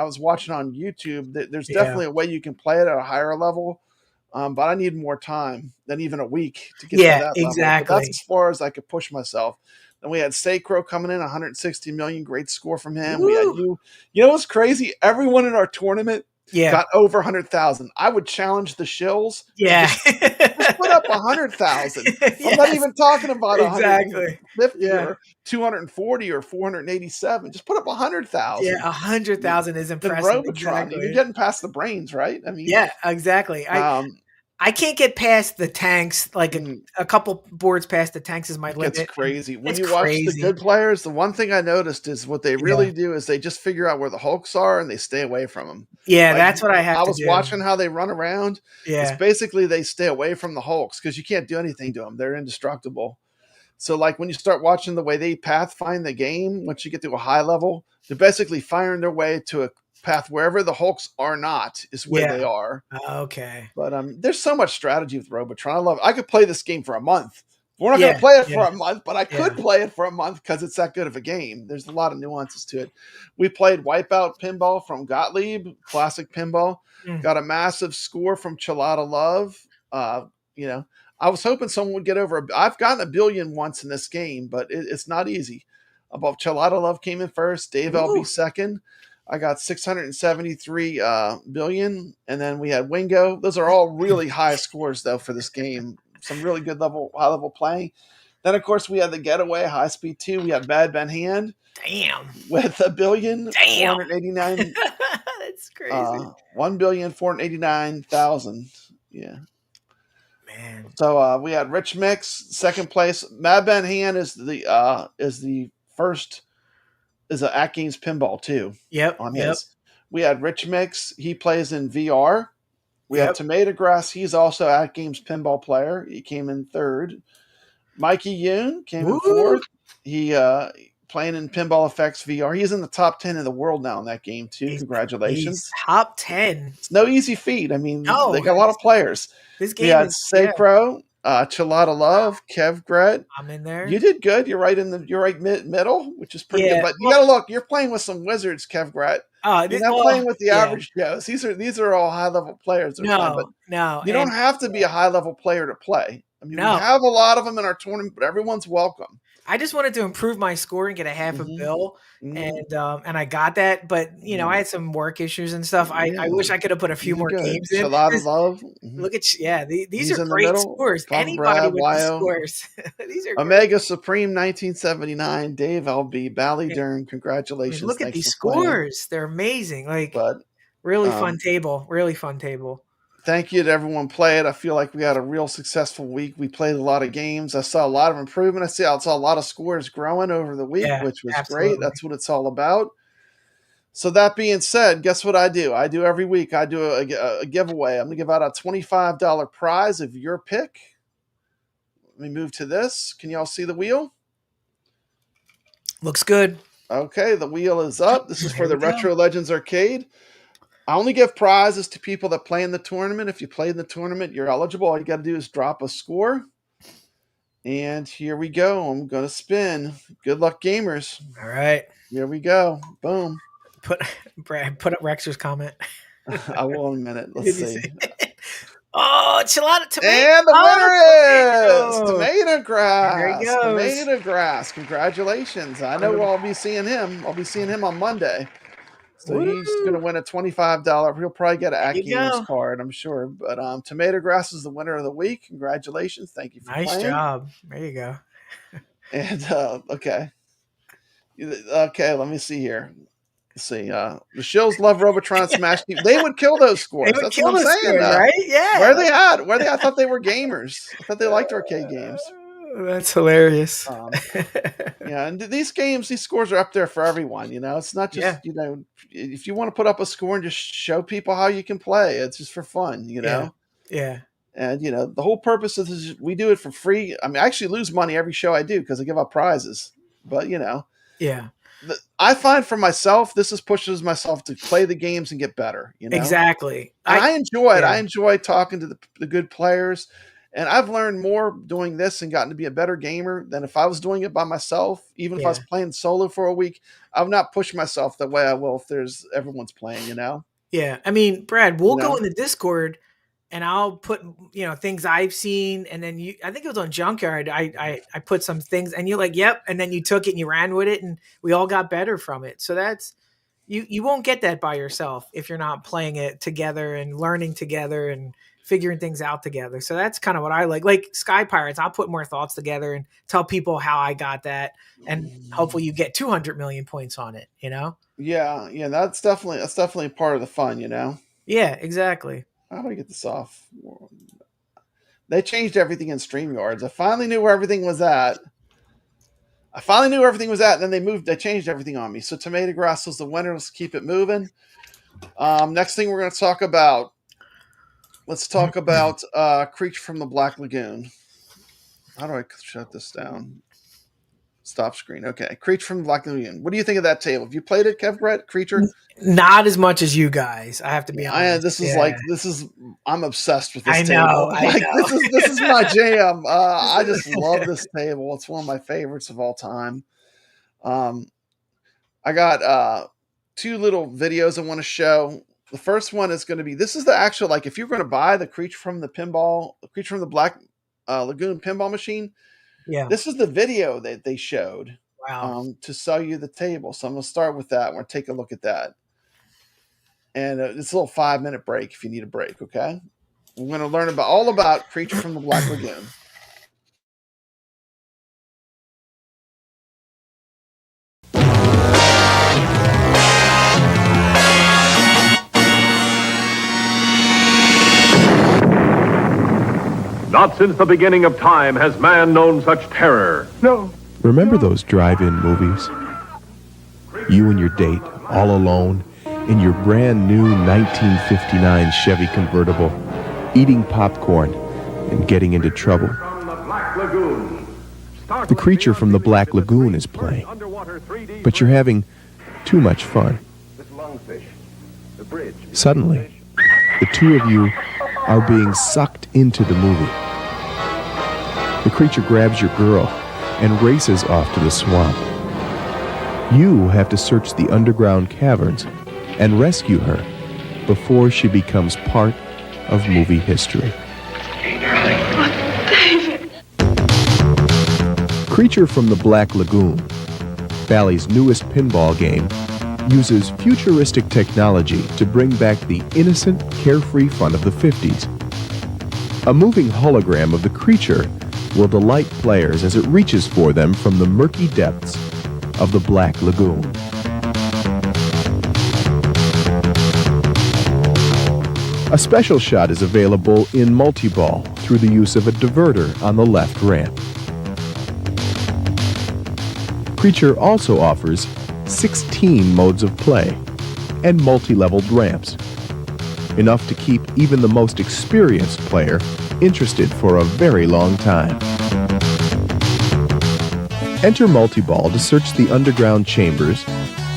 was watching on YouTube. There's definitely a way you can play it at a higher level. But I need more time than even a week to get to that level. Exactly. But that's as far as I could push myself. Then we had Sacro coming in, 160 million. Great score from him. Woo. We had you. You know what's crazy? Everyone in our tournament got over 100,000. I would challenge the shills. Yeah. Just put up 100,000. I'm not even talking about 150 or 240 or 487. Just put up 100,000. Yeah, 100,000 is impressive. The Robotron. Exactly. You're getting past the brains, right? I mean, yeah, exactly. I can't get past the tanks. Like a couple boards past the tanks is my limit. It's crazy. When you watch the good players, the one thing I noticed is what they really do is they just figure out where the hulks are and they stay away from them. Yeah, that's what I have to do. I was watching how they run around. Yeah. It's basically they stay away from the hulks because you can't do anything to them. They're indestructible. So like when you start watching the way they pathfind the game, once you get to a high level, they're basically firing their way to a path wherever the hulks are not is where they are. Okay. But there's so much strategy with Robotron. I could play this game for a month. We're not going to play it for a month, but I could play it for a month because it's that good of a game. There's a lot of nuances to it. We played Wipeout Pinball from Gottlieb, classic pinball. Got a massive score from Chelada Love. I was hoping someone would get over. I've gotten 1 billion once in this game, but it's not easy. Above Chelada Love came in first. Dave LB second. I got 673 billion, and then we had Wingo. Those are all really high scores, though, for this game. Some really good high level play. Then, of course, we had the Getaway, High Speed 2. We had Bad Ben Hand. Damn. With 1 billion, 489. That's crazy. 1,489,000. Yeah. Man. So we had Rich Mix, second place. Bad Ben Hand is the first. Is an AtGames pinball too. Yep. On his. We had Rich Mix. He plays in VR. We had Tomato Grass. He's also AtGames pinball player. He came in third. Mikey Yoon came in fourth. He playing in Pinball FX VR. He's in the top 10 in the world now in that game too. Congratulations. He's top 10. It's no easy feat. I mean, they got a lot of players. This game we had Sacro. Chelada Love, kevgret. I'm in there. You did good. You're right middle, which is pretty good. But you gotta look. You're playing with some wizards, kevgret. You're not playing with the average Joes. These are all high level players. No. You don't have to be a high level player to play. I mean, we have a lot of them in our tournament, but everyone's welcome. I just wanted to improve my score and get a half a bill, and I got that. But I had some work issues and stuff. I wish I could have put a few more games in. A lot of love. Look at these are great scores. Anybody with these scores, these are Omega great. Supreme 1979. Dave LB Ballydern. Congratulations! Look at these scores. They're amazing. Really fun table. Really fun table. Thank you to everyone played. I feel like we had a real successful week. We played a lot of games. I saw a lot of improvement. I saw a lot of scores growing over the week, which was great. That's what it's all about. So that being said, guess what I do? I do every week. I do a giveaway. I'm going to give out a $25 prize of your pick. Let me move to this. Can y'all see the wheel? Looks good. Okay, the wheel is up. This is for the Retro Legends Arcade. I only give prizes to people that play in the tournament. If you play in the tournament, you're eligible. All you got to do is drop a score. And here we go. I'm going to spin. Good luck, gamers. All right. Here we go. Boom. Put up Rexer's comment. I will in a minute. Let's see. Tomato. And the winner is Tomato Grass. There he goes. Tomato Grass. Congratulations. I know I'll be seeing him. I'll be seeing him on Monday. So he's going to win a $25. He'll probably get an AtGames card, I'm sure. But Tomato Grass is the winner of the week. Congratulations. Thank you for playing. Nice job. There you go. And, okay. Okay, let me see here. Let's see. The Shills love Robotron Smash Team. They would kill those scores. That's what I'm saying. Right? Yeah. Where are they at? I thought they were gamers. I thought they liked arcade games. That's hilarious. And these scores are up there for everyone. It's not just, if you want to put up a score and just show people how you can play, it's just for fun, Yeah. And, the whole purpose of this is we do it for free. I mean, I actually lose money every show I do because I give out prizes. But, Yeah. I find for myself, this pushes myself to play the games and get better. Exactly. I enjoy it. I enjoy talking to the good players. And I've learned more doing this and gotten to be a better gamer than if I was doing it by myself. Even if I was playing solo for a week, I've not pushed myself the way I will if everyone's playing, Yeah. I mean, Brad, we'll go in the Discord and I'll put, things I've seen, and then I think it was on Junkyard. I put some things, and you're like, yep. And then you took it and you ran with it, and we all got better from it. So that's, you won't get that by yourself if you're not playing it together and learning together and figuring things out together. So that's kind of what I like Sky Pirates. I'll put more thoughts together and tell people how I got that. And hopefully you get 200 million points on it, Yeah. That's definitely part of the fun, Yeah, exactly. How do I get this off? They changed everything in StreamYards. I finally knew where everything was at. And then they changed everything on me. So Tomato Grass was the winner. Let's keep it moving. Next thing we're going to talk about. Let's talk about Creature from the Black Lagoon. How do I shut this down? Stop screen. Okay. Creature from the Black Lagoon. What do you think of that table? Have you played it, Kevgret? Creature? Not as much as you guys. I have to be honest. I'm obsessed with this I table. know. This is my jam. I just love this table. It's one of my favorites of all time. I got 2 little videos I want to show. The first one is going to be, this is the actual, if you're going to buy the Creature from the Black Lagoon pinball machine, yeah, this is the video that they showed. Wow. To sell you the table. So I'm going to start with that. We're going to take a look at that. And it's a little 5-minute break if you need a break, okay? We're going to learn all about Creature from the Black Lagoon. Not since the beginning of time has man known such terror. No. Remember those drive-in movies? You and your date, all alone, in your brand new 1959 Chevy convertible, eating popcorn and getting into trouble. The Creature from the Black Lagoon is playing, but you're having too much fun. Suddenly, the two of you are being sucked into the movie. The creature grabs your girl and races off to the swamp. You have to search the underground caverns and rescue her before she becomes part of movie history. David! Creature from the Black Lagoon, Bally's newest pinball game, uses futuristic technology to bring back the innocent, carefree fun of the 50s. A moving hologram of the creature will delight players as it reaches for them from the murky depths of the Black Lagoon. A special shot is available in multi-ball through the use of a diverter on the left ramp. Creature also offers 16 modes of play and multi-leveled ramps, enough to keep even the most experienced player interested for a very long time. Enter multi-ball to search the underground chambers,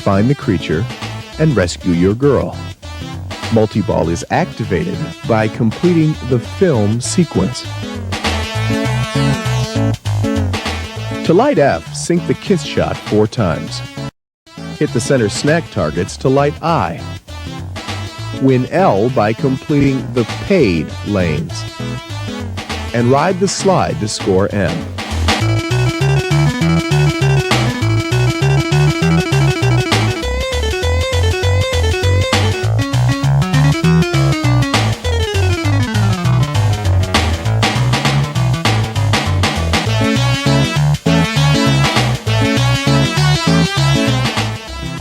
find the creature, and rescue your girl. Multi-ball is activated by completing the film sequence. To light F, sync the kiss shot 4 times. Hit the center snack targets to light I. Win L by completing the paid lanes. And ride the slide to score M.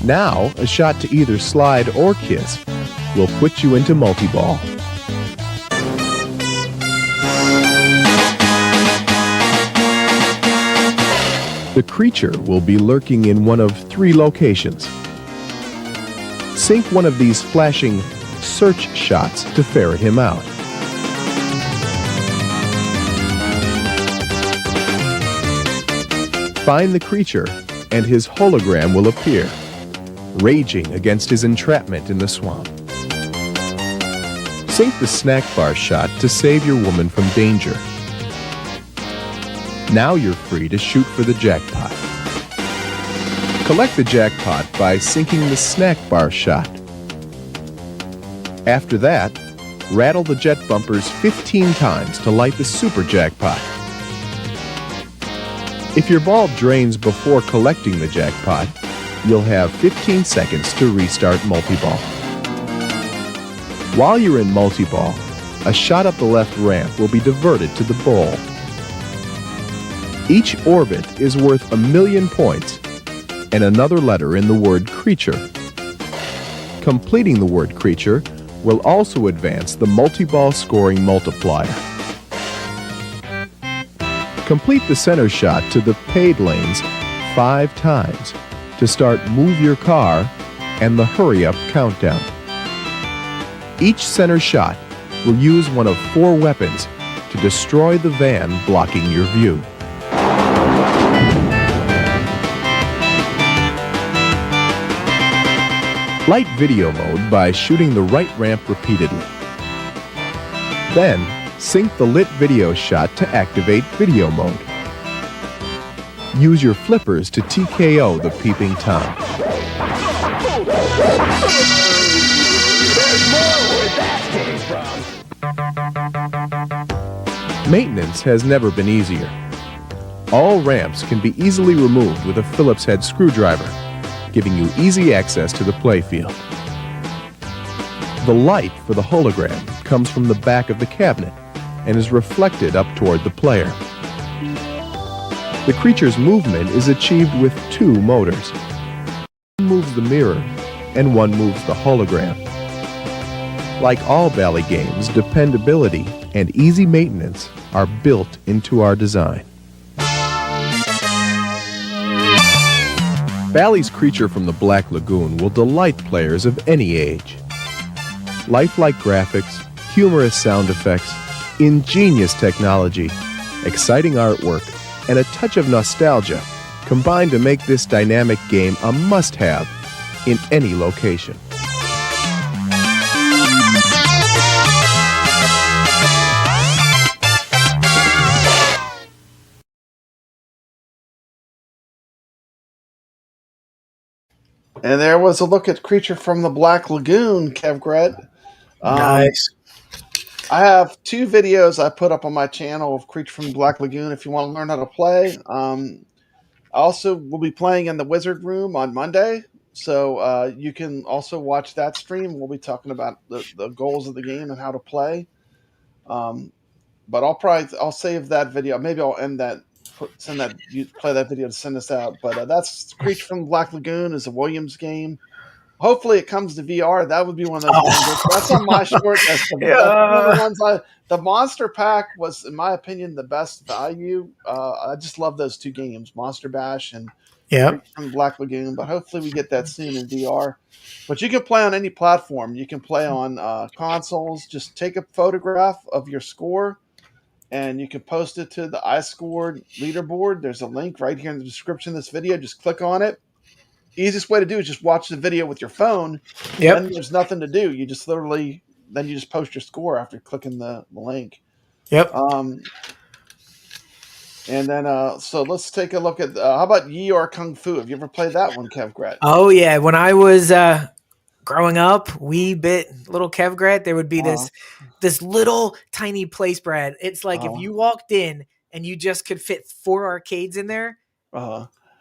Now, a shot to either slide or kiss will put you into multi-ball. The creature will be lurking in one of 3 locations. Sync one of these flashing search shots to ferret him out. Find the creature, and his hologram will appear, raging against his entrapment in the swamp. Sync the snack bar shot to save your woman from danger. Now you're free to shoot for the jackpot. Collect the jackpot by syncing the snack bar shot. After that, rattle the jet bumpers 15 times to light the super jackpot. If your ball drains before collecting the jackpot, you'll have 15 seconds to restart multi-ball. While you're in multi-ball, a shot up the left ramp will be diverted to the bowl. Each orbit is worth 1,000,000 points and another letter in the word creature. Completing the word creature will also advance the multi-ball scoring multiplier. Complete the center shot to the paid lanes 5 times to start Move Your Car and the Hurry Up countdown. Each center shot will use one of 4 weapons to destroy the van blocking your view. Light video mode by shooting the right ramp repeatedly. Then, sync the lit video shot to activate video mode. Use your flippers to TKO the peeping Tom. Maintenance has never been easier. All ramps can be easily removed with a Phillips head screwdriver, giving you easy access to the playfield. The light for the hologram comes from the back of the cabinet and is reflected up toward the player. The creature's movement is achieved with 2 motors. One moves the mirror and one moves the hologram. Like all Bally games, dependability and easy maintenance are built into our design. Bally's Creature from the Black Lagoon will delight players of any age. Lifelike graphics, humorous sound effects, ingenious technology, exciting artwork, and a touch of nostalgia combine to make this dynamic game a must-have in any location. And there was a look at Creature from the Black Lagoon, Kevgret. Nice. I have 2 videos I put up on my channel of Creature from the Black Lagoon if you want to learn how to play. I also will be playing in the Wizard Room on Monday, so you can also watch that stream. We'll be talking about the goals of the game and how to play. But I'll save that video. Maybe I'll end that. Play that video to send us out. But that's Creature from the Black Lagoon is a Williams game. Hopefully it comes to VR. That would be one of those games. That's on my short list. The Monster Pack was, in my opinion, the best value. I just love those 2 games, Monster Bash and Creature from the Black Lagoon. But hopefully we get that soon in VR. But you can play on any platform. You can play on consoles. Just take a photograph of your score, and you can post it to the iScored leaderboard. There's a link right here in the description of this video. Just click on it. Easiest way to do is just watch the video with your phone. Yep. Then there's nothing to do. You just then you just post your score after clicking the link. Yep. And then so let's take a look at how about Yie-Ar Kung Fu? Have you ever played that one, Kevgret? Oh yeah, when I was growing up, little Kevgret, there would be this little tiny place, Brad. It's like if you walked in and you just could fit 4 arcades in there.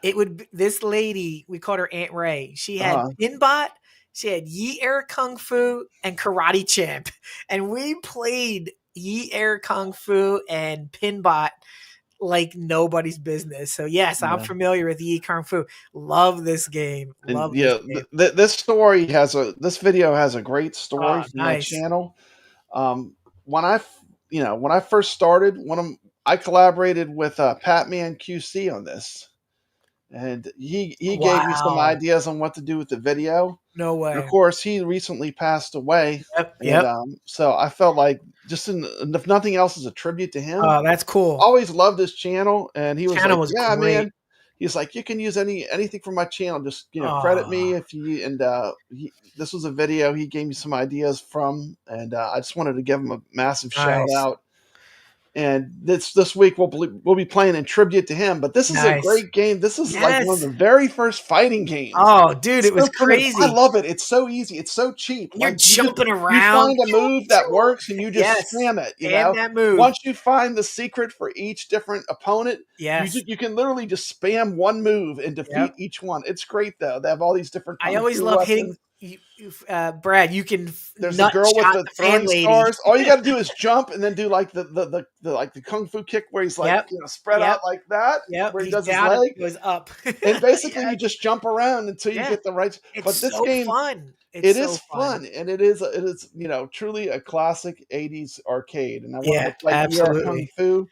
It would. This lady, we called her Aunt Ray. She had Pinbot, she had Yie-Ar Kung Fu, and Karate Champ, and we played Yie-Ar Kung Fu and Pinbot like nobody's business. So yes, I'm familiar with Yie-Ar Kung Fu. Love this game. Love this game. This video has a great story from my channel. When I first started, I collaborated with Patman QC on this. And he gave me some ideas on what to do with the video. No way. And of course, he recently passed away. Yep. And, so I felt like if nothing else is a tribute to him. Oh, that's cool. Always loved his channel, and he was great. Man. He's like, you can use anything from my channel. Just credit me if you. And this was a video he gave me some ideas from, and I just wanted to give him a massive shout out. And this week we'll be playing in tribute to him. But this is a great game. This is like one of the very first fighting games. Oh, dude, it was crazy. I love it. It's so easy. It's so cheap. You're jumping around. You find a move that works, and you just spam it. You know, that move. Once you find the secret for each different opponent, yes, you can literally just spam one move and defeat each one. It's great though. They have all these different. I always love weapons. hitting. Brad, you can. There's a girl with the throwing stars. All you got to do is jump and then do like the kung fu kick where he's like spread out like that. Where he does his leg goes up. And basically you just jump around until you get the right. But this game, fun. It is fun, and it is truly a classic '80s arcade. And I wanted to play Yie-Ar Kung Fu.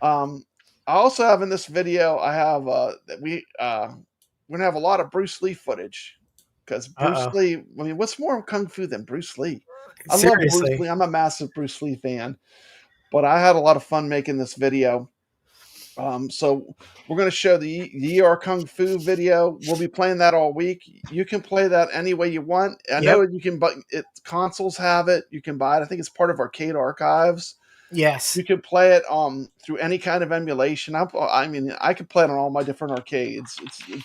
I also have in this video. I have we're gonna have a lot of Bruce Lee footage. Because Bruce Lee, I mean, what's more Kung Fu than Bruce Lee? I love Bruce Lee. I'm a massive Bruce Lee fan. But I had a lot of fun making this video. So we're going to show the Yie-Ar Kung Fu video. We'll be playing that all week. You can play that any way you want. I know you can, but consoles have it. You can buy it. I think it's part of Arcade Archives. Yes. You can play it through any kind of emulation. I mean, I could play it on all my different arcades.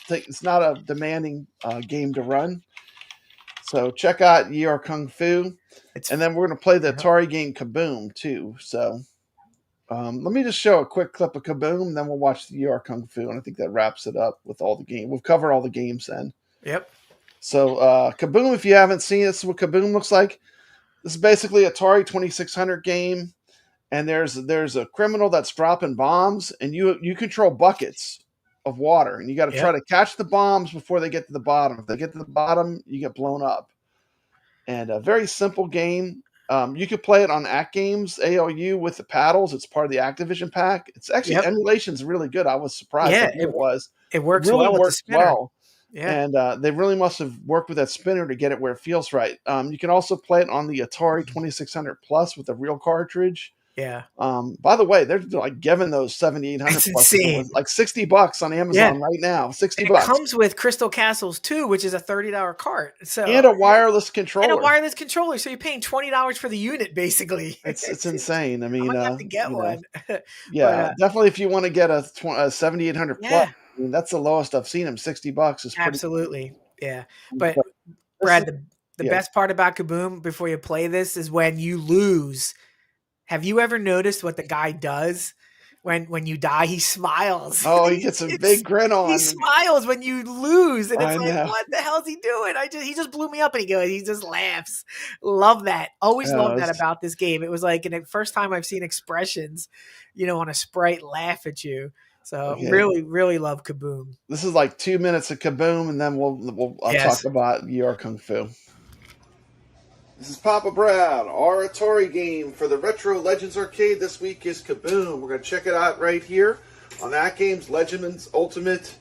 It's not a demanding game to run. So check out Yie-Ar Kung Fu. And then we're going to play the Atari game KABOOM too. So let me just show a quick clip of KABOOM, then we'll watch the Yie-Ar Kung Fu. And I think that wraps it up with all the game. We've covered all the games then. Yep. So KABOOM, if you haven't seen it, this is what KABOOM looks like. This is basically Atari 2600 game. And there's a criminal that's dropping bombs, and you control buckets of water, and you got to try to catch the bombs before they get to the bottom. If they get to the bottom, you get blown up. And a very simple game. You could play it on AtGames ALU with the paddles. It's part of the Activision pack. It's actually emulation's really good. I was surprised. Yeah, it was. It works well with the spinner. Yeah. And they really must have worked with that spinner to get it where it feels right. You can also play it on the Atari 2600 Plus with a real cartridge. Yeah. By the way, they're like giving those 7800 plus like $60 on Amazon right now. $60. It comes with Crystal Castles too, which is a $30 cart. So and a wireless controller. So you're paying $20 for the unit, basically. It's insane. I mean, I'm gonna have to get one. Yeah, definitely. If you want to get a 7800 plus, I mean, that's the lowest I've seen them. $60 is pretty absolutely. Yeah, but Brad, the best part about KABOOM before you play this is when you lose. Have you ever noticed what the guy does when you die? He smiles. Oh, he gets a big grin on. He smiles when you lose, and it's like, what the hell's he doing? He just blew me up, and he just laughs. Love that. Always love that about this game. It was like the first time I've seen expressions, on a sprite laugh at you. So really, really love KABOOM. This is like 2 minutes of KABOOM, and then I'll talk about Yie-Ar Kung Fu. This is Papa Brad. Our Atari game for the Retro Legends Arcade this week is KABOOM. We're going to check it out right here on AtGames Legends Ultimate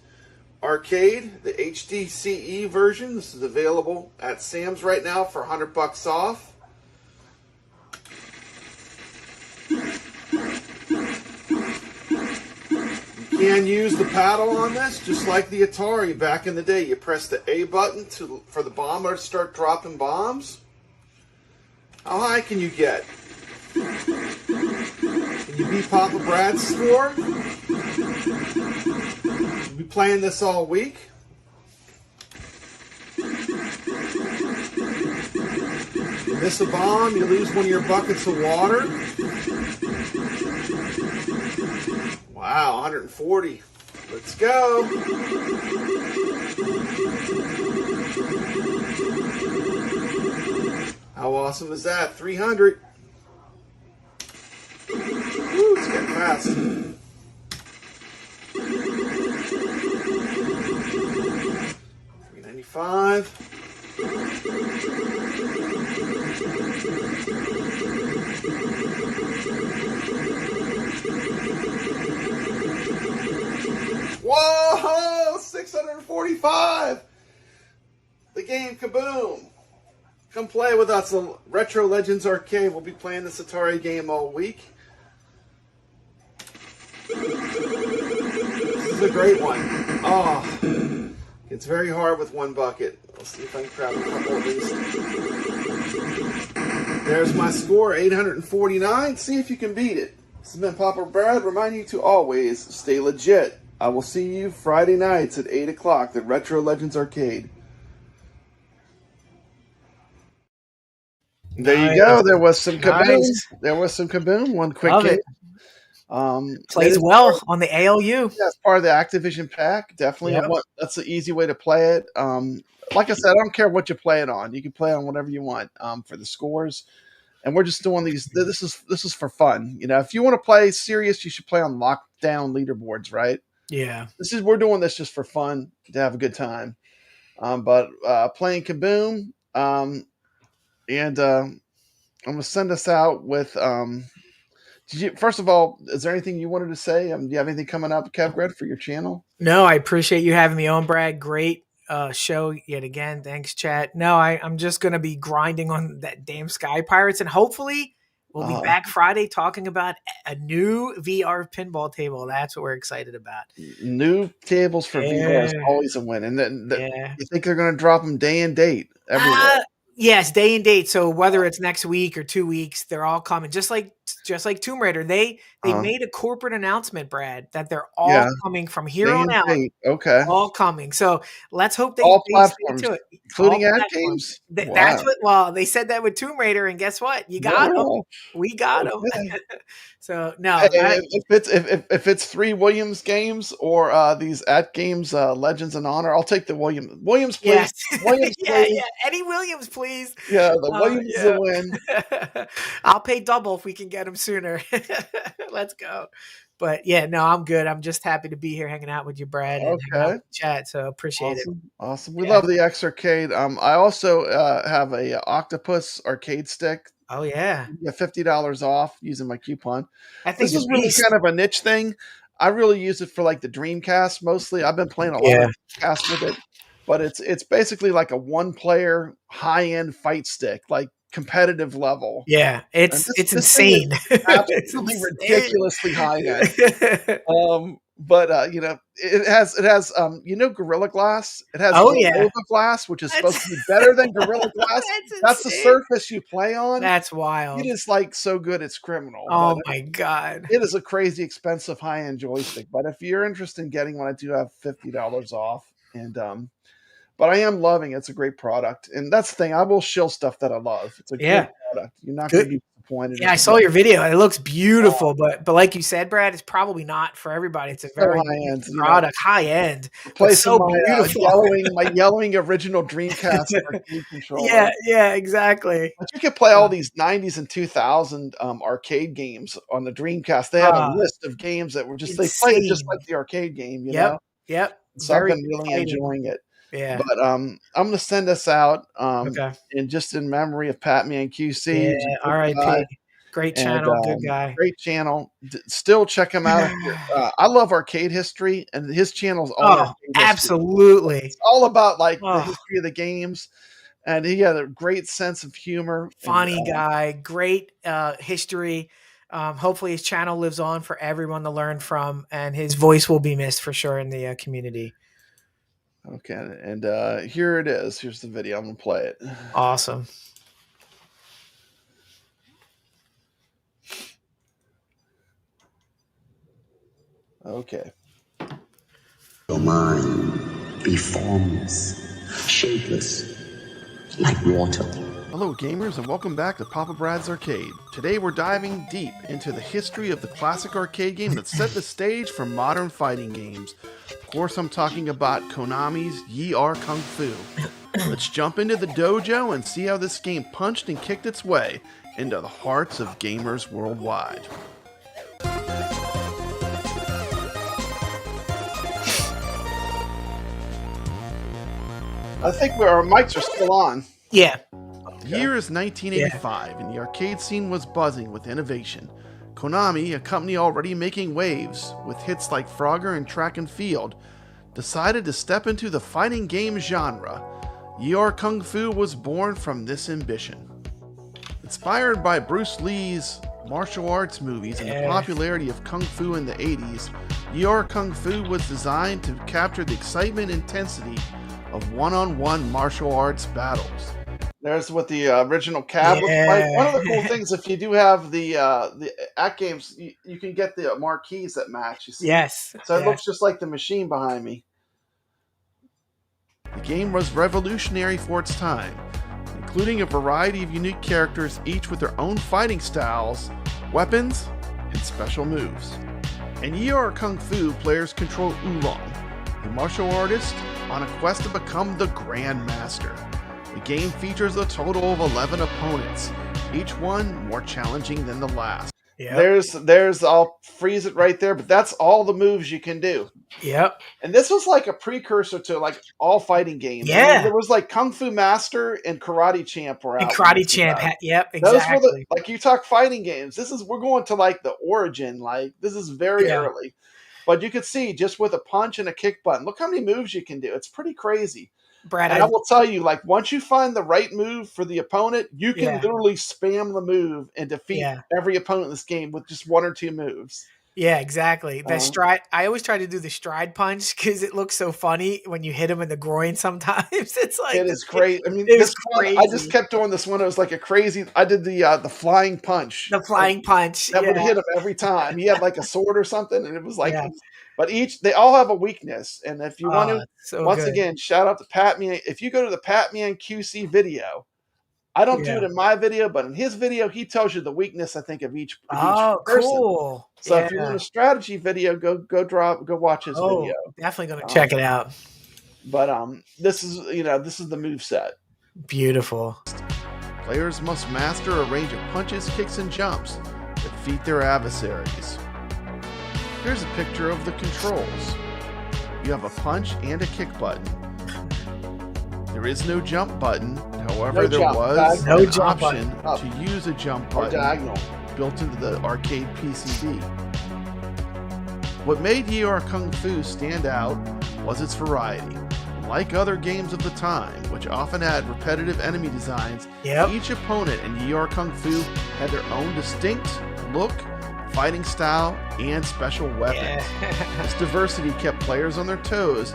Arcade, the HDCE version. This is available at Sam's right now for $100 off. You can use the paddle on this just like the Atari back in the day. You press the A button for the bomber to start dropping bombs. How high can you get? Can you beat Papa Brad's score? We'll be playing this all week. You miss a bomb, you lose one of your buckets of water. Wow, 140. Let's go. How awesome is that? 300. Woo, it's getting fast. 395. Whoa! 645. The game KABOOM. Come play with us at Retro Legends Arcade. We'll be playing this Atari game all week. This is a great one. Oh, it's very hard with one bucket. Let's see if I can grab a couple of these. There's my score, 849. See if you can beat it. This has been Papa Brad reminding you to always stay legit. I will see you Friday nights at 8 o'clock at Retro Legends Arcade. There you go. There was some KABOOM. Nice. There was some KABOOM. One quick Love game. it. Plays well on the ALU. Yeah, it's part of the Activision pack. Definitely, that's an easy way to play it. Like I said, I don't care what you play it on. You can play it on whatever you want for the scores. And we're just doing these. This is for fun. You know, if you want to play serious, you should play on lockdown leaderboards, right? Yeah. We're doing this just for fun to have a good time. But playing KABOOM, and I'm gonna send us out with. First of all, is there anything you wanted to say? Do you have anything coming up, kevgret, for your channel? No, I appreciate you having me on, Brad. Great show yet again. Thanks, chat. No, I'm just going to be grinding on that damn Sky Pirates, and hopefully we'll be back Friday talking about a new VR pinball table. That's what we're excited about. New tables for VR is always a win. And then you think they're going to drop them day and date everywhere? Yes, day and date. So whether it's next week or 2 weeks, they're all coming. Just like Tomb Raider, they made a corporate announcement, Brad, that they're all coming from here on out. Okay, all coming. So let's hope they all platforms, to it, including AtGames. Wow. That's what. Well, they said that with Tomb Raider, and guess what? You got them. We got them. So no, if it's 3 Williams games or these AtGames Legends and Honor, I'll take the Williams. Williams, please. Yes. Williams, please. Yeah. Any Williams, please. Yeah, the Williams is a win. I'll pay double if we can get them sooner. Let's go. But yeah, no, I'm good. I'm just happy to be here hanging out with you, Brad, and hanging out with the chat. So appreciate it. Awesome. We love the X Arcade. I also have a Octopus arcade stick. Oh yeah. You get $50 off using my coupon. I think this is really kind of a niche thing. I really use it for like the Dreamcast mostly. I've been playing a lot of Dreamcast with it, but it's basically like a 1-player high-end fight stick, like competitive level. Yeah, it's insane. Absolutely ridiculously high end. But you know, it has Gorilla Glass. It has Gorilla Glass, which is supposed to be better than Gorilla Glass. That's the surface you play on. That's wild. It is like so good it's criminal. Oh my god. It is a crazy expensive high-end joystick. But if you're interested in getting one, I do have $50 off. And but I am loving it. It's a great product. And that's the thing. I will shill stuff that I love. It's a great product. You're not going to be disappointed. Yeah, I saw your video. It looks beautiful. But like you said, Brad, it's probably not for everybody. It's a very high-end product. High-end. Play so beautiful. My yellowing original Dreamcast controller. Yeah, exactly. But you can play all these 90s and 2000 arcade games on the Dreamcast. They have a list of games that were just, they played just like the arcade game, you know? Yep. So I've been really enjoying it. Yeah, but I'm going to send us out in memory of Patman QC. Yeah, R.I.P. Great channel, good guy. Great channel. Still check him out. I love arcade history, and his channel's all absolutely. It's all about like the history of the games, and he had a great sense of humor. Funny guy, great history. Hopefully his channel lives on for everyone to learn from, and his voice will be missed for sure in the community. Okay, and here it is. Here's the video. I'm going to play it. Awesome. Okay. Your mind be formless, shapeless, like water. Hello gamers, and welcome back to Papa Brad's Arcade. Today we're diving deep into the history of the classic arcade game that set the stage for modern fighting games. Of course, I'm talking about Konami's Yie-Ar Kung-Fu. Let's jump into the dojo and see how this game punched and kicked its way into the hearts of gamers worldwide. I think our mics are still on. Yeah. The year is 1985, and the arcade scene was buzzing with innovation. Konami, a company already making waves with hits like Frogger and Track and Field, decided to step into the fighting game genre. Yie-Ar Kung-Fu was born from this ambition. Inspired by Bruce Lee's martial arts movies and the popularity of Kung Fu in the 80s, Yie-Ar Kung-Fu was designed to capture the excitement and intensity of one-on-one martial arts battles. There's what the original cab looks like. One of the cool things, if you do have the AtGames, you can get the marquees that match. You see? Yes. So it looks just like the machine behind me. The game was revolutionary for its time, including a variety of unique characters, each with their own fighting styles, weapons, and special moves. In Yie-Ar Kung-Fu, players control Oolong, a martial artist on a quest to become the Grand Master. The game features a total of 11 opponents, each one more challenging than the last. Yep. There's I'll freeze it right there, but that's all the moves you can do. Yep. And this was like a precursor to like all fighting games. Yeah. I mean, there was like Kung Fu Master and Karate Champ were out. And Karate Champ, yep, exactly. Those were the, like you talk fighting games. We're going to like the origin. Like this is very early, but you could see just with a punch and a kick button. Look how many moves you can do. It's pretty crazy. Brad, and I will tell you, like once you find the right move for the opponent, you can literally spam the move and defeat every opponent in this game with just one or two moves. Yeah, exactly. The stride. I always try to do the stride punch because it looks so funny when you hit him in the groin. Sometimes it's like it is great. I mean, it's crazy. I just kept doing this one. It was like a crazy. I did the flying punch. The flying punch that would hit him every time. He had like a sword or something, and it was like. But they all have a weakness, and if you want to, once again, shout out to Patman. If you go to the Patman QC video, I don't do it in my video, but in his video, he tells you the weakness. I think of each person. Cool. So if you want a strategy video, go watch his video. Definitely gonna check it out. But this is the move set. Beautiful. Players must master a range of punches, kicks, and jumps to defeat their adversaries. Here's a picture of the controls. You have a punch and a kick button. There is no jump button. However, there was an option to use a jump button built into the arcade PCB. What made Yie-Ar Kung-Fu stand out was its variety. Like other games of the time, which often had repetitive enemy designs, each opponent in Yie-Ar Kung-Fu had their own distinct look, fighting style, and special weapons. This diversity kept players on their toes.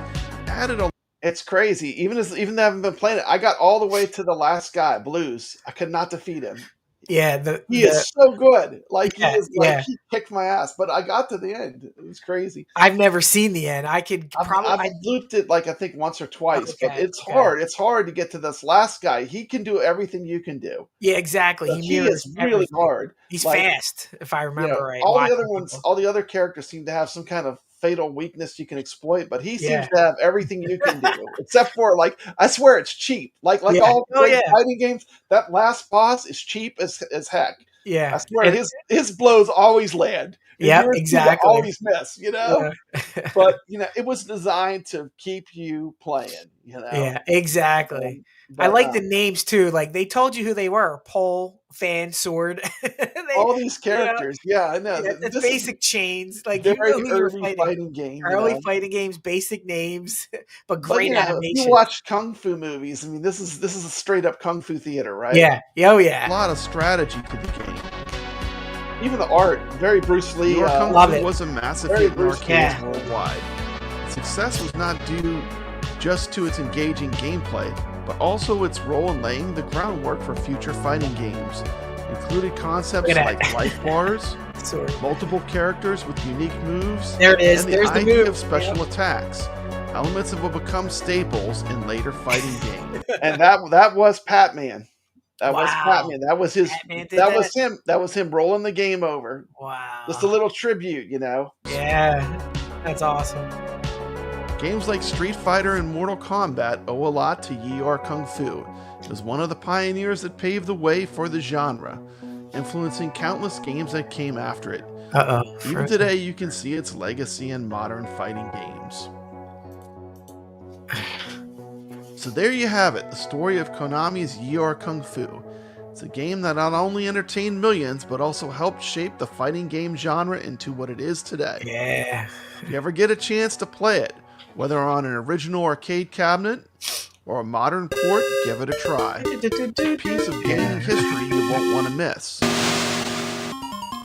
It's crazy. Even though I haven't been playing it, I got all the way to the last guy, Blues. I could not defeat him. Yeah, he is so good. Like he kicked my ass, but I got to the end. It was crazy. I've never seen the end. I've looped it like I think once or twice, but it's hard. It's hard to get to this last guy. He can do everything you can do. Yeah, exactly. He is really hard. He's fast, if I remember right. All the other characters seem to have some kind of fatal weakness you can exploit, but he seems to have everything you can do, except for I swear it's cheap. Like all fighting games, that last boss is cheap as heck. Yeah, I swear his blows always land. Yeah, exactly. Always miss, but it was designed to keep you playing. Yeah, exactly. I like the names too. Like they told you who they were: pole, fan, sword. All these characters. Yeah, I know. It's basic chains. Like very early fighting game. Early fighting games, basic names, but great animation. You watch kung fu movies. I mean, this is a straight up kung fu theater, right? Yeah. Oh yeah. A lot of strategy to the game. Even the art, very Bruce Lee. Kung Fu was a massive hit in arcades worldwide. Its success was not due just to its engaging gameplay, but also its role in laying the groundwork for future fighting games, including concepts like life bars, multiple characters with unique moves, there it is. And There's the idea move. of special attacks, elements that will become staples in later fighting games. And that was Patman. That was Patman. That was his. That was him. That was him rolling the game over. Wow. Just a little tribute, Yeah, that's awesome. Games like Street Fighter and Mortal Kombat owe a lot to Yie-Ar Kung-Fu. It was one of the pioneers that paved the way for the genre, influencing countless games that came after it. Even today, you can see its legacy in modern fighting games. So there you have it, the story of Konami's Yie-Ar Kung-Fu. It's a game that not only entertained millions, but also helped shape the fighting game genre into what it is today. Yeah. If you ever get a chance to play it, whether on an original arcade cabinet or a modern port, give it a try. A piece of gaming history you won't want to miss.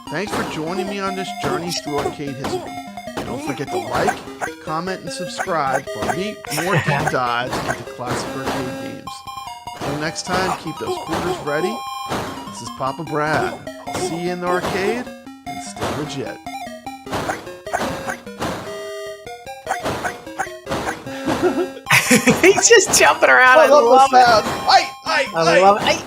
Thanks for joining me on this journey through arcade history. Don't forget to like, comment, and subscribe for more deep dives into classic arcade games. next time, keep those quarters ready. This is Papa Brad. I'll see you in the arcade, and stay legit. He's just jumping around. I love the sound. I love it.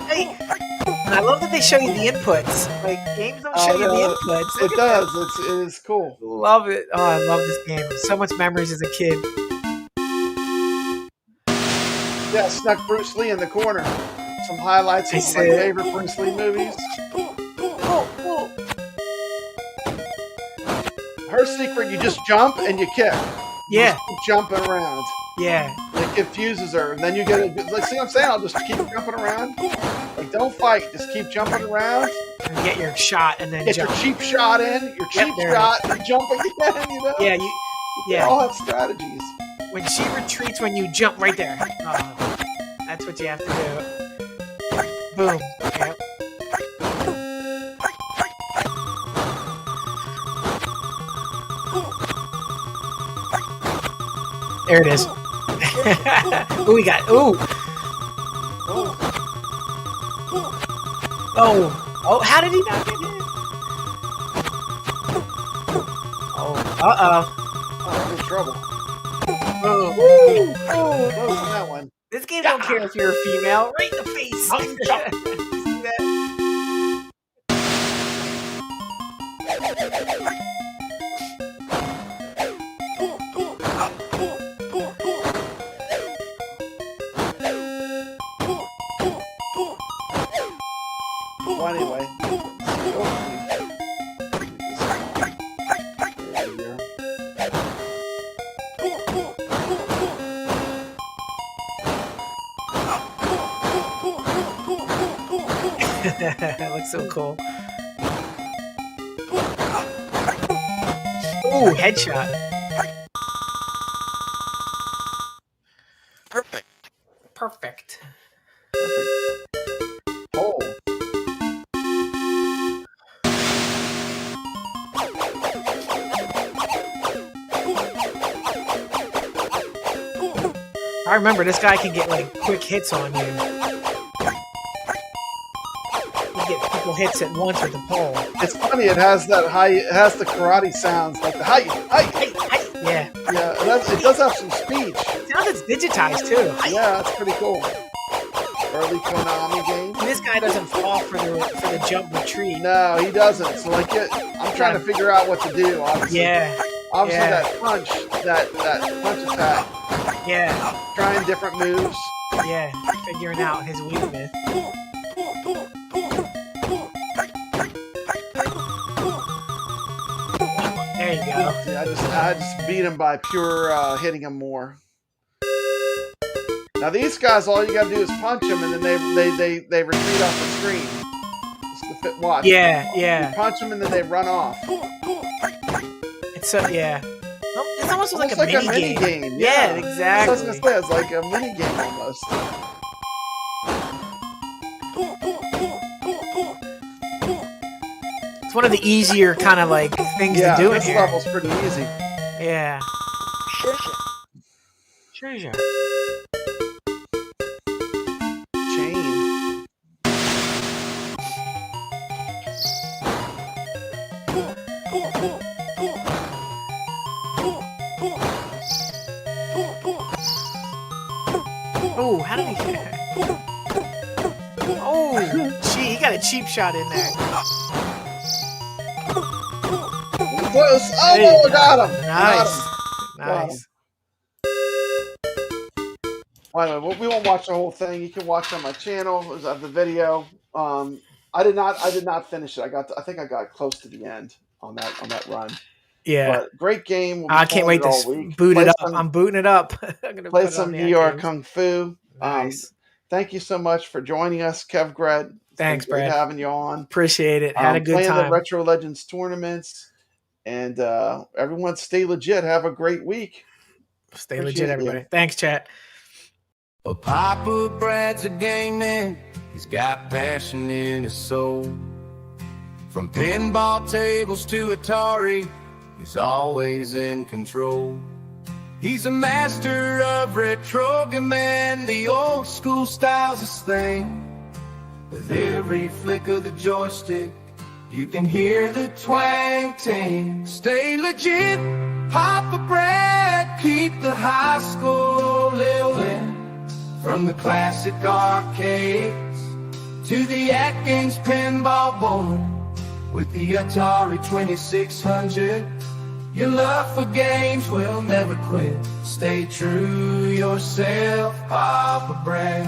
And I love that they show you the inputs. Like, games don't show you the inputs. It does. It is cool. Love it. Oh, I love this game. So much memories as a kid. Yeah, snuck Bruce Lee in the corner. Some highlights of my favorite Bruce Lee movies. Her secret, you just jump and you kick. Yeah. Just keep jumping around. Yeah. It confuses her. And then you get it. Like, see what I'm saying? I'll just keep jumping around. Like, don't fight. Just keep jumping around. And get your shot and then get jump. your cheap shot in. Your cheap shot and jump again, you know? Yeah, They all have strategies. When she retreats, when you jump right there. Oh, that's what you have to do. Boom. Yep. There it is. Ooh, we got. Ooh. Oh. How did he not get in? Oh. Oh, I'm in trouble. Oh. That one. This game don't care if you're a female. Right in the face. See that? Well, anyway. That looks so cool. Ooh, headshot. Perfect. Oh. I remember this guy can get like quick hits on you. You get people hits at once with the pole. It's funny. It has that high. It has the karate sounds, like the hi. Yeah. Yeah. It does have some speech. Now it's digitized too. Yeah, that's pretty cool. Early Konami game. And this guy doesn't fall for the jump retreat. No, he doesn't. So like, I'm trying to figure out what to do. Obviously. Yeah. Obviously, that punch, that punch attack. Yeah. Trying different moves. Yeah. Figuring out his weakness. There you go. Yeah, I just beat him by pure hitting him more. Now these guys, all you gotta do is punch them, and then they retreat off the screen. Just to watch. Yeah. You punch them, and then they run off. It's yeah. It's almost like a mini game. Yeah, exactly. That's what I was gonna say. It's like a mini game almost. It's one of the easier kind of like things to do in this here. level's pretty easy. Yeah. Treasure. Chain. Oh, how did he get that? Oh, gee, he got a cheap shot in there. Close. Oh, got him. Nice. Got him. Well, anyway, we won't watch the whole thing. You can watch on my channel the video. I did not finish it. I think I got close to the end on that run. Yeah. But great game. We'll I can't wait to boot it up. I'm booting it up. I'm gonna play some Yie-Ar AtGames. Kung Fu. Nice. Thank you so much for joining us, kevgret. Thanks, Brad. Brad. Having you on. Appreciate it. Had a good playing time. the Retro Legends tournaments. And everyone stay legit. Have a great week. Stay legit, everybody. Thanks, chat. Well, Papa Brad's a game man. He's got passion in his soul. From pinball tables to ATARI, he's always in control. He's a master of retro command, the old school style's his thing. With every flick of the joystick, you can hear the twang ting. Stay legit, Papa Brad, keep the high school living. From the classic arcades to the AtGames pinball board, with the ATARI 2600, your love for games will never quit. Stay true yourself, Papa Brad,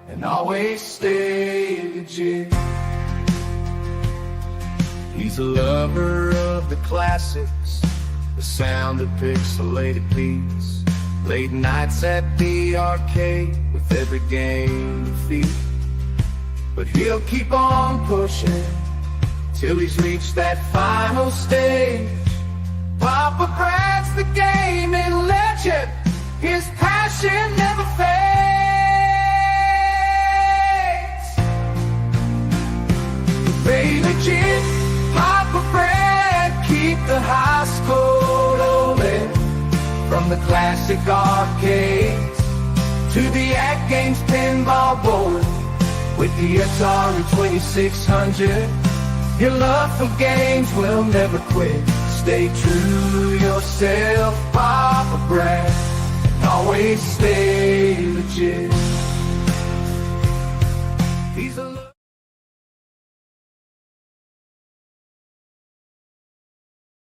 and always stay legit. He's a lover of the classics, the sound of pixelated beats, late nights at the arcade with every game defeat. But he'll keep on pushing till he's reached that final stage. Papa Brad's the gaming legend, his passion never fades. Stay legit, Papa Brad, keep the high school rolling. From the classic arcades to the AtGames pinball board, with the ATARI 2600, your love for games will never quit. Stay true yourself, Papa Brad, and always stay legit.